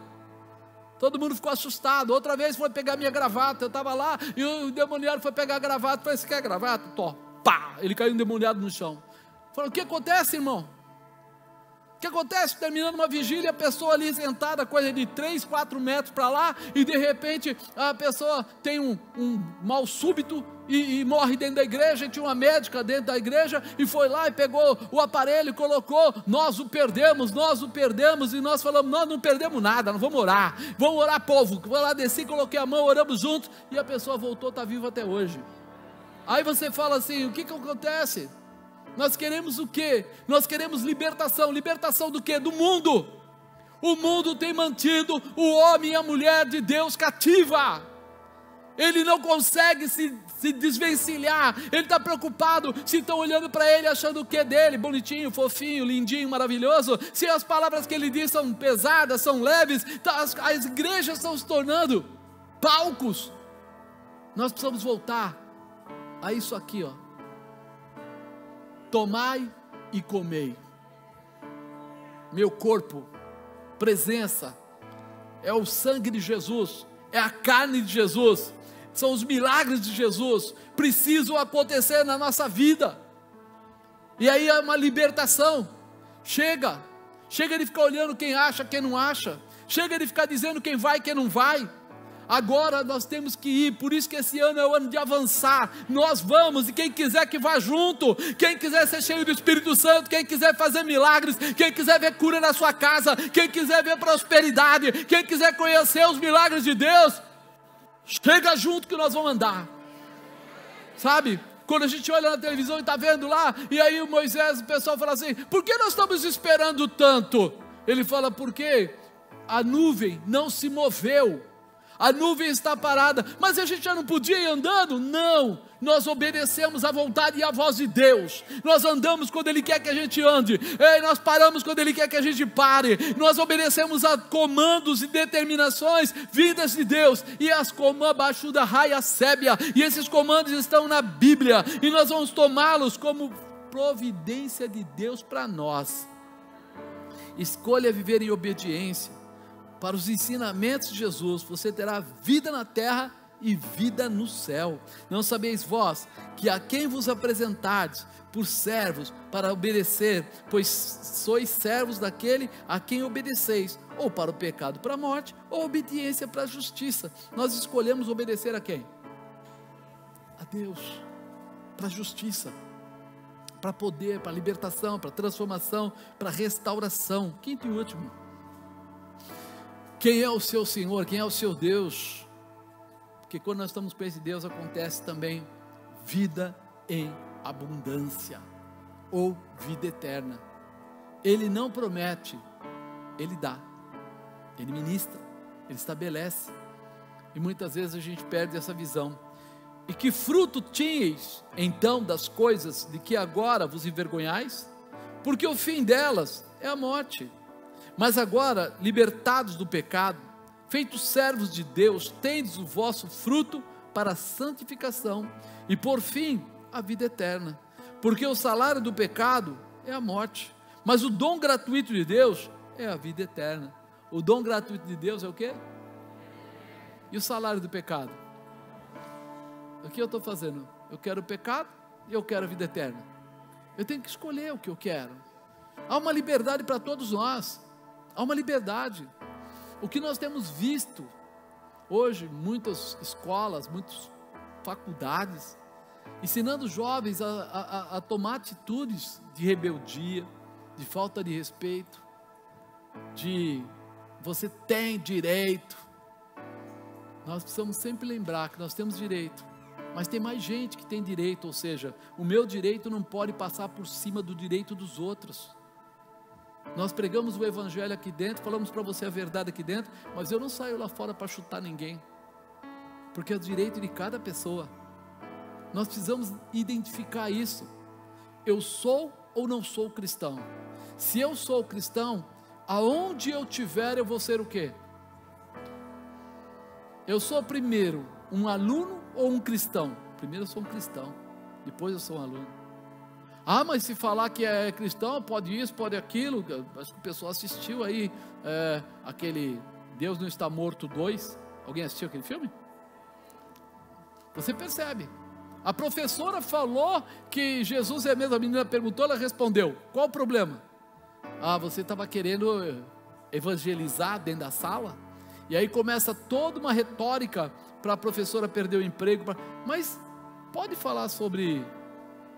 Todo mundo ficou assustado. Outra vez foi pegar minha gravata, eu estava lá e o endemoniado foi pegar a gravata, falei, você quer gravata? Tó, pá, ele caiu endemoniado no chão. Falei, o que acontece, irmão? O que acontece? Terminando uma vigília, a pessoa ali sentada, coisa de 3, 4 metros para lá, e de repente a pessoa tem um mal súbito e morre dentro da igreja. E tinha uma médica dentro da igreja e foi lá e pegou o aparelho e colocou, nós o perdemos, e nós falamos, nós não perdemos nada, nós vamos orar povo. Vou lá, desci, coloquei a mão, oramos juntos e a pessoa voltou, está viva até hoje. Aí você fala assim, o que acontece? Nós queremos o quê? Nós queremos libertação. Libertação do quê? Do mundo. O mundo tem mantido o homem e a mulher de Deus cativa. Ele não consegue se desvencilhar. Ele está preocupado se estão olhando para ele achando o que dele? Bonitinho, fofinho, lindinho, maravilhoso. Se as palavras que ele diz são pesadas, são leves, as igrejas estão se tornando palcos. Nós precisamos voltar a isso aqui, ó. Tomai e comei. Meu corpo, presença, é o sangue de Jesus, é a carne de Jesus, são os milagres de Jesus, precisam acontecer na nossa vida. E aí é uma libertação. Chega de ficar olhando quem acha, quem não acha, chega de ficar dizendo quem vai, quem não vai. Agora nós temos que ir, por isso que esse ano é o ano de avançar. Nós vamos, e quem quiser que vá junto, quem quiser ser cheio do Espírito Santo, quem quiser fazer milagres, quem quiser ver cura na sua casa, quem quiser ver prosperidade, quem quiser conhecer os milagres de Deus, chega junto que nós vamos andar. Sabe, quando a gente olha na televisão e está vendo lá, e aí o Moisés, o pessoal fala assim, por que nós estamos esperando tanto? Ele fala, por quê? A nuvem não se moveu, a nuvem está parada, mas a gente já não podia ir andando? Não, nós obedecemos à vontade e à voz de Deus, nós andamos quando Ele quer que a gente ande, nós paramos quando Ele quer que a gente pare, nós obedecemos a comandos e determinações vindas de Deus, e as comandos, baixo da raia sébia, e esses comandos estão na Bíblia, e nós vamos tomá-los como providência de Deus para nós. Escolha viver em obediência para os ensinamentos de Jesus, você terá vida na terra e vida no céu. Não sabeis vós, que a quem vos apresentardes por servos para obedecer, pois sois servos daquele a quem obedeceis, ou para o pecado, para a morte, ou obediência para a justiça. Nós escolhemos obedecer a quem? A Deus, para a justiça, para poder, para libertação, para transformação, para restauração. Quinto e último, quem é o seu Senhor, quem é o seu Deus? Porque quando nós estamos com esse Deus, acontece também vida em abundância, ou vida eterna. Ele não promete, Ele dá, Ele ministra, Ele estabelece, e muitas vezes a gente perde essa visão. E que fruto tinhais então das coisas de que agora vos envergonhais? Porque o fim delas é a morte. Mas agora, libertados do pecado, feitos servos de Deus, tendes o vosso fruto para a santificação, e por fim, a vida eterna. Porque o salário do pecado é a morte, mas o dom gratuito de Deus é a vida eterna. O dom gratuito de Deus é o quê? E o salário do pecado? O que eu estou fazendo? Eu quero o pecado e eu quero a vida eterna. Eu tenho que escolher o que eu quero. Há uma liberdade para todos nós. Há uma liberdade. O que nós temos visto hoje, muitas escolas, muitas faculdades, ensinando jovens a tomar atitudes de rebeldia, de falta de respeito, de você tem direito. Nós precisamos sempre lembrar que nós temos direito, mas tem mais gente que tem direito, ou seja, o meu direito não pode passar por cima do direito dos outros. Nós pregamos o evangelho aqui dentro, falamos para você a verdade aqui dentro, mas eu não saio lá fora para chutar ninguém, porque é o direito de cada pessoa. Nós precisamos identificar isso. Eu sou ou não sou cristão? Se eu sou cristão, aonde eu estiver eu vou ser o quê? Eu sou primeiro um aluno ou um cristão? Primeiro eu sou um cristão, depois eu sou um aluno. Ah, mas se falar que é cristão, pode isso, pode aquilo. Acho que o pessoal assistiu aí aquele Deus Não Está Morto 2. Alguém assistiu aquele filme? Você percebe. A professora falou que Jesus é mesmo. A menina perguntou, ela respondeu. Qual o problema? Ah, você estava querendo evangelizar dentro da sala? E aí começa toda uma retórica para a professora perder o emprego. Mas pode falar sobre,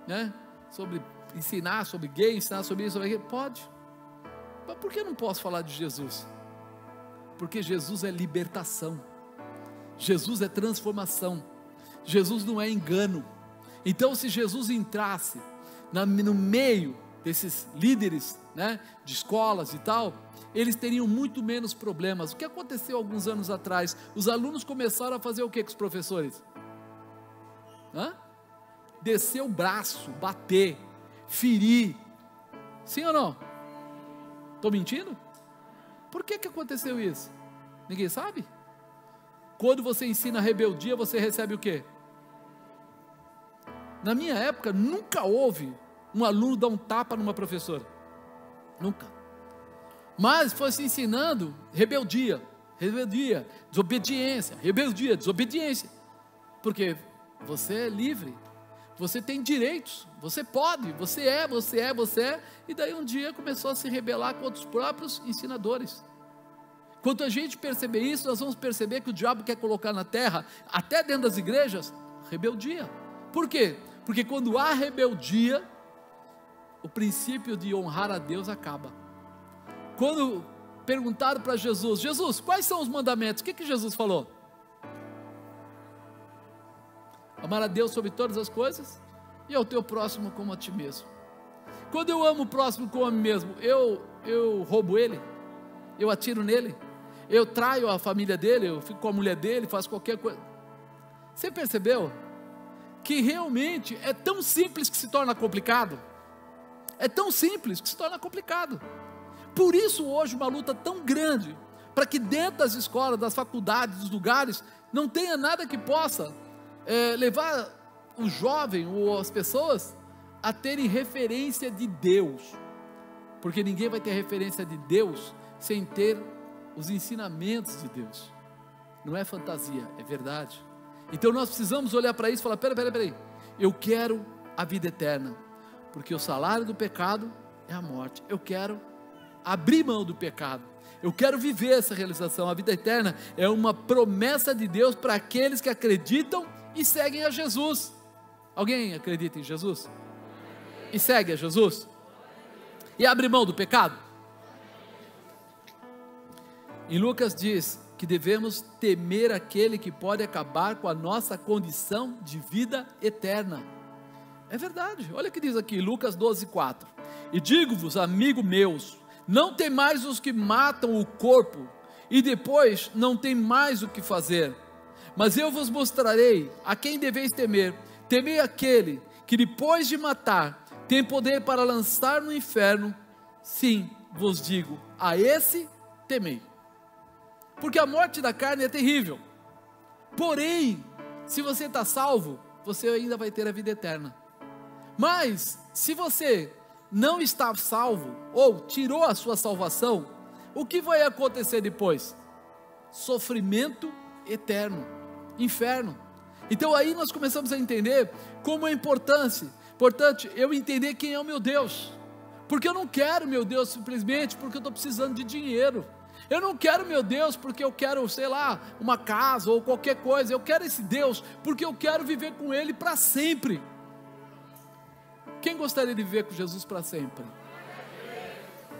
né? Sobre ensinar sobre gay, ensinar sobre isso, sobre aquilo? Pode. Mas por que não posso falar de Jesus? Porque Jesus é libertação, Jesus é transformação, Jesus não é engano. Então se Jesus entrasse no meio desses líderes, né, de escolas e tal, eles teriam muito menos problemas. O que aconteceu alguns anos atrás? Os alunos começaram a fazer o que com os professores? Descer o braço, bater, ferir. Sim ou não? Estou mentindo? Por que aconteceu isso? Ninguém sabe? Quando você ensina rebeldia, você recebe o quê? Na minha época, nunca houve um aluno dar um tapa numa professora. Nunca. Mas foi se ensinando rebeldia, desobediência, rebeldia, desobediência. Porque você é livre. Você tem direitos, você pode, você é, e daí um dia começou a se rebelar contra os próprios ensinadores. Quando a gente perceber isso, nós vamos perceber que o diabo quer colocar na terra, até dentro das igrejas, rebeldia. Por quê? Porque quando há rebeldia, o princípio de honrar a Deus acaba. Quando perguntaram para Jesus, quais são os mandamentos? O que Jesus falou? Amar a Deus sobre todas as coisas, e ao teu próximo como a ti mesmo. Quando eu amo o próximo como a mim mesmo, eu roubo ele, eu atiro nele, eu traio a família dele, eu fico com a mulher dele, faço qualquer coisa. Você percebeu que realmente é tão simples que se torna complicado? É tão simples que se torna complicado. Por isso hoje uma luta tão grande, para que dentro das escolas, das faculdades, dos lugares, não tenha nada que possa levar o jovem ou as pessoas a terem referência de Deus, porque ninguém vai ter referência de Deus sem ter os ensinamentos de Deus. Não é fantasia, é verdade. Então nós precisamos olhar para isso e falar: peraí, eu quero a vida eterna, porque o salário do pecado é a morte. Eu quero abrir mão do pecado, eu quero viver essa realização. A vida eterna é uma promessa de Deus para aqueles que acreditam e seguem a Jesus. Alguém acredita em Jesus? E segue a Jesus? E abre mão do pecado? Em Lucas diz que devemos temer aquele que pode acabar com a nossa condição de vida eterna. É verdade, olha o que diz aqui, Lucas 12:4. E digo-vos, amigos meus, não temais os que matam o corpo, e depois não tem mais o que fazer. Mas eu vos mostrarei a quem deveis temer. Temei aquele que depois de matar, tem poder para lançar no inferno. Sim, vos digo, a esse temei. Porque a morte da carne é terrível. Porém, se você está salvo, você ainda vai ter a vida eterna. Mas, se você não está salvo, ou tirou a sua salvação, o que vai acontecer depois? Sofrimento eterno, inferno. Então aí nós começamos a entender como é importante eu entender quem é o meu Deus, porque eu não quero meu Deus simplesmente porque eu estou precisando de dinheiro. Eu não quero meu Deus porque eu quero, sei lá, uma casa ou qualquer coisa. Eu quero esse Deus porque eu quero viver com Ele para sempre. Quem gostaria de viver com Jesus para sempre?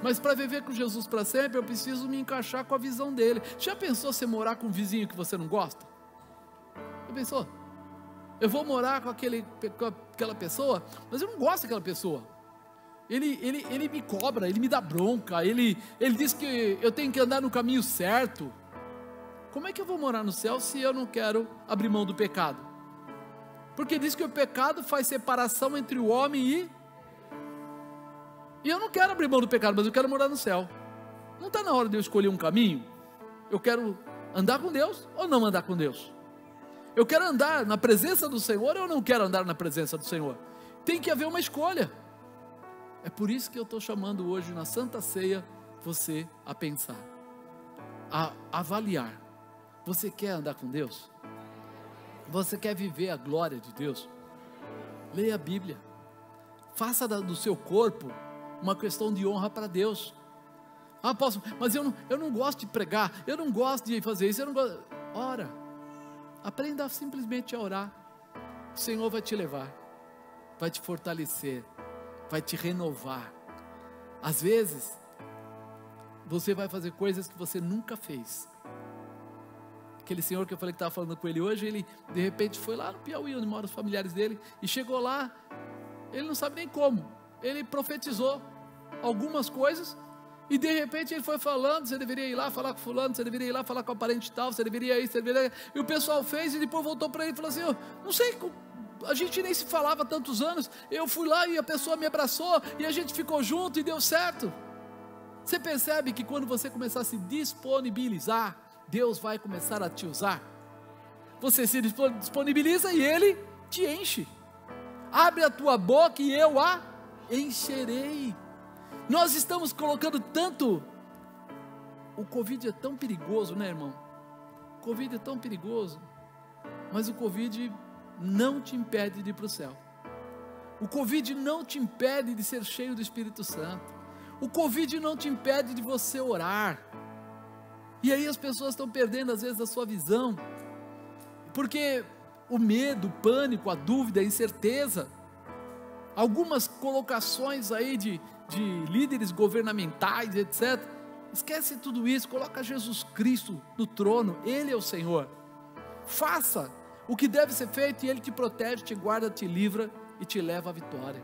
Mas para viver com Jesus para sempre, eu preciso me encaixar com a visão dele. Já pensou você morar com um vizinho que você não gosta? Já pensou? Eu vou morar com aquela pessoa, mas eu não gosto daquela pessoa. Ele me cobra, ele me dá bronca, ele diz que eu tenho que andar no caminho certo. Como é que eu vou morar no céu se eu não quero abrir mão do pecado? Porque diz que o pecado faz separação entre o homem e eu não quero abrir mão do pecado, mas eu quero morar no céu. Não está na hora de eu escolher um caminho? Eu quero andar com Deus ou não andar com Deus? Eu quero andar na presença do Senhor ou eu não quero andar na presença do Senhor? Tem que haver uma escolha. É por isso que eu estou chamando hoje na Santa Ceia você a pensar, a avaliar. Você quer andar com Deus? Você quer viver a glória de Deus? Leia a Bíblia. Faça do seu corpo uma questão de honra para Deus. Ah, apóstolo, mas eu não gosto de pregar, eu não gosto de fazer isso, eu não gosto. Ora. Aprenda simplesmente a orar. O Senhor vai te levar, vai te fortalecer, vai te renovar. Às vezes você vai fazer coisas que você nunca fez. Aquele senhor que eu falei que estava falando com ele hoje, ele de repente foi lá no Piauí, onde moram os familiares dele, e chegou lá, ele não sabe nem como, ele profetizou algumas coisas, e de repente ele foi falando: você deveria ir lá falar com fulano, você deveria ir lá falar com a parente tal, você deveria ir, você deveria ir. E o pessoal fez, e depois voltou para ele e falou assim: eu não sei, a gente nem se falava há tantos anos, eu fui lá e a pessoa me abraçou, e a gente ficou junto e deu certo. Você percebe que quando você começar a se disponibilizar, Deus vai começar a te usar. Você se disponibiliza e Ele te enche. Abre a tua boca e eu a encherei. Nós estamos colocando tanto. O Covid é tão perigoso, né, irmão? O Covid é tão perigoso, mas o Covid não te impede de ir para o céu. O Covid não te impede de ser cheio do Espírito Santo. O Covid não te impede de você orar. E aí as pessoas estão perdendo às vezes a sua visão, porque o medo, o pânico, a dúvida, a incerteza, algumas colocações aí de líderes governamentais, etc. Esquece tudo isso, coloca Jesus Cristo no trono, Ele é o Senhor. Faça o que deve ser feito e Ele te protege, te guarda, te livra e te leva à vitória.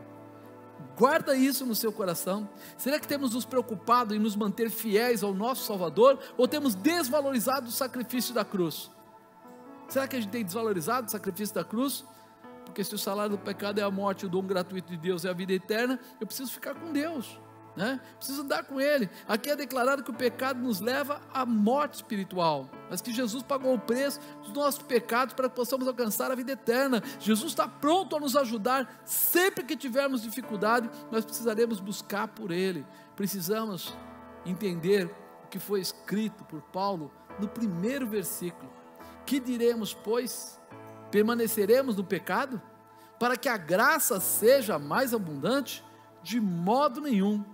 Guarda isso no seu coração. Será que temos nos preocupado em nos manter fiéis ao nosso Salvador, ou temos desvalorizado o sacrifício da cruz? Será que a gente tem desvalorizado o sacrifício da cruz? Porque se o salário do pecado é a morte, o dom gratuito de Deus é a vida eterna, eu preciso ficar com Deus, né? Preciso andar com Ele. Aqui é declarado que o pecado nos leva à morte espiritual, mas que Jesus pagou o preço dos nossos pecados para que possamos alcançar a vida eterna. Jesus está pronto a nos ajudar. Sempre que tivermos dificuldade, nós precisaremos buscar por Ele. Precisamos entender o que foi escrito por Paulo no primeiro versículo. Que diremos, pois? Permaneceremos no pecado, para que a graça seja mais abundante? De modo nenhum.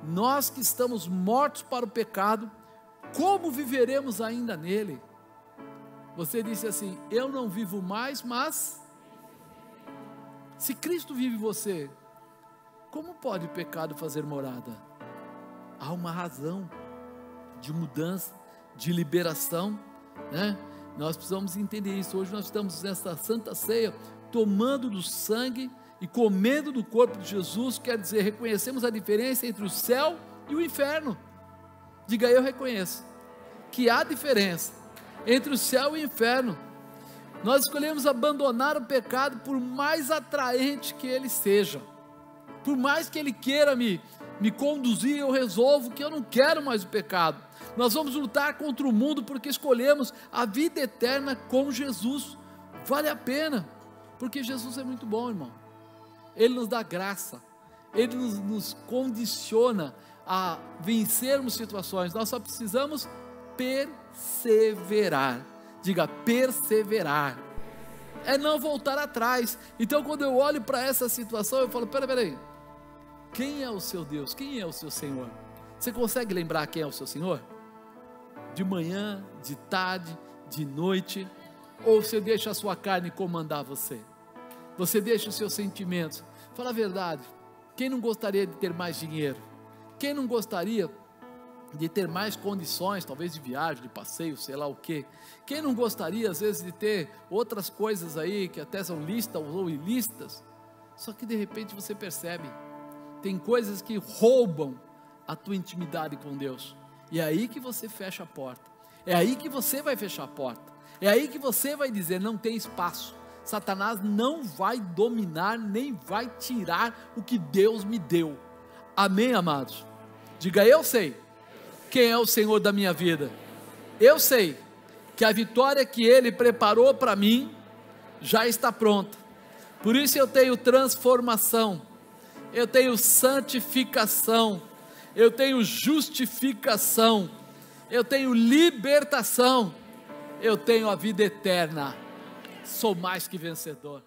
Nós que estamos mortos para o pecado, como viveremos ainda nele? Você disse assim: eu não vivo mais, mas se Cristo vive em você, como pode o pecado fazer morada? Há uma razão de mudança, de liberação, né? Nós precisamos entender isso. Hoje nós estamos nessa santa ceia, tomando do sangue e comendo do corpo de Jesus. Quer dizer, reconhecemos a diferença entre o céu e o inferno. Diga: eu reconheço que há diferença entre o céu e o inferno. Nós escolhemos abandonar o pecado, por mais atraente que ele seja, por mais que ele queira me conduzir, eu resolvo que eu não quero mais o pecado. Nós vamos lutar contra o mundo porque escolhemos a vida eterna com Jesus. Vale a pena, porque Jesus é muito bom, irmão. Ele nos dá graça, Ele nos condiciona a vencermos situações. Nós só precisamos perseverar. Diga: perseverar. É não voltar atrás. Então, quando eu olho para essa situação, eu falo: peraí, quem é o seu Deus? Quem é o seu Senhor? Você consegue lembrar quem é o seu Senhor? De manhã, de tarde, de noite? Ou você deixa a sua carne comandar você? Você deixa os seus sentimentos? Fala a verdade. Quem não gostaria de ter mais dinheiro? Quem não gostaria de ter mais condições, talvez de viagem, de passeio, sei lá o quê? Quem não gostaria às vezes de ter outras coisas aí que até são listas ou ilícitas? Só que de repente você percebe, tem coisas que roubam a tua intimidade com Deus, e é aí que você fecha a porta, é aí que você vai fechar a porta, é aí que você vai dizer: não tem espaço. Satanás não vai dominar, nem vai tirar o que Deus me deu. Amém, amados? Diga: eu sei quem é o Senhor da minha vida. Eu sei que a vitória que Ele preparou para mim já está pronta. Por isso eu tenho transformação, eu tenho santificação, eu tenho justificação, eu tenho libertação, eu tenho a vida eterna. Sou mais que vencedor.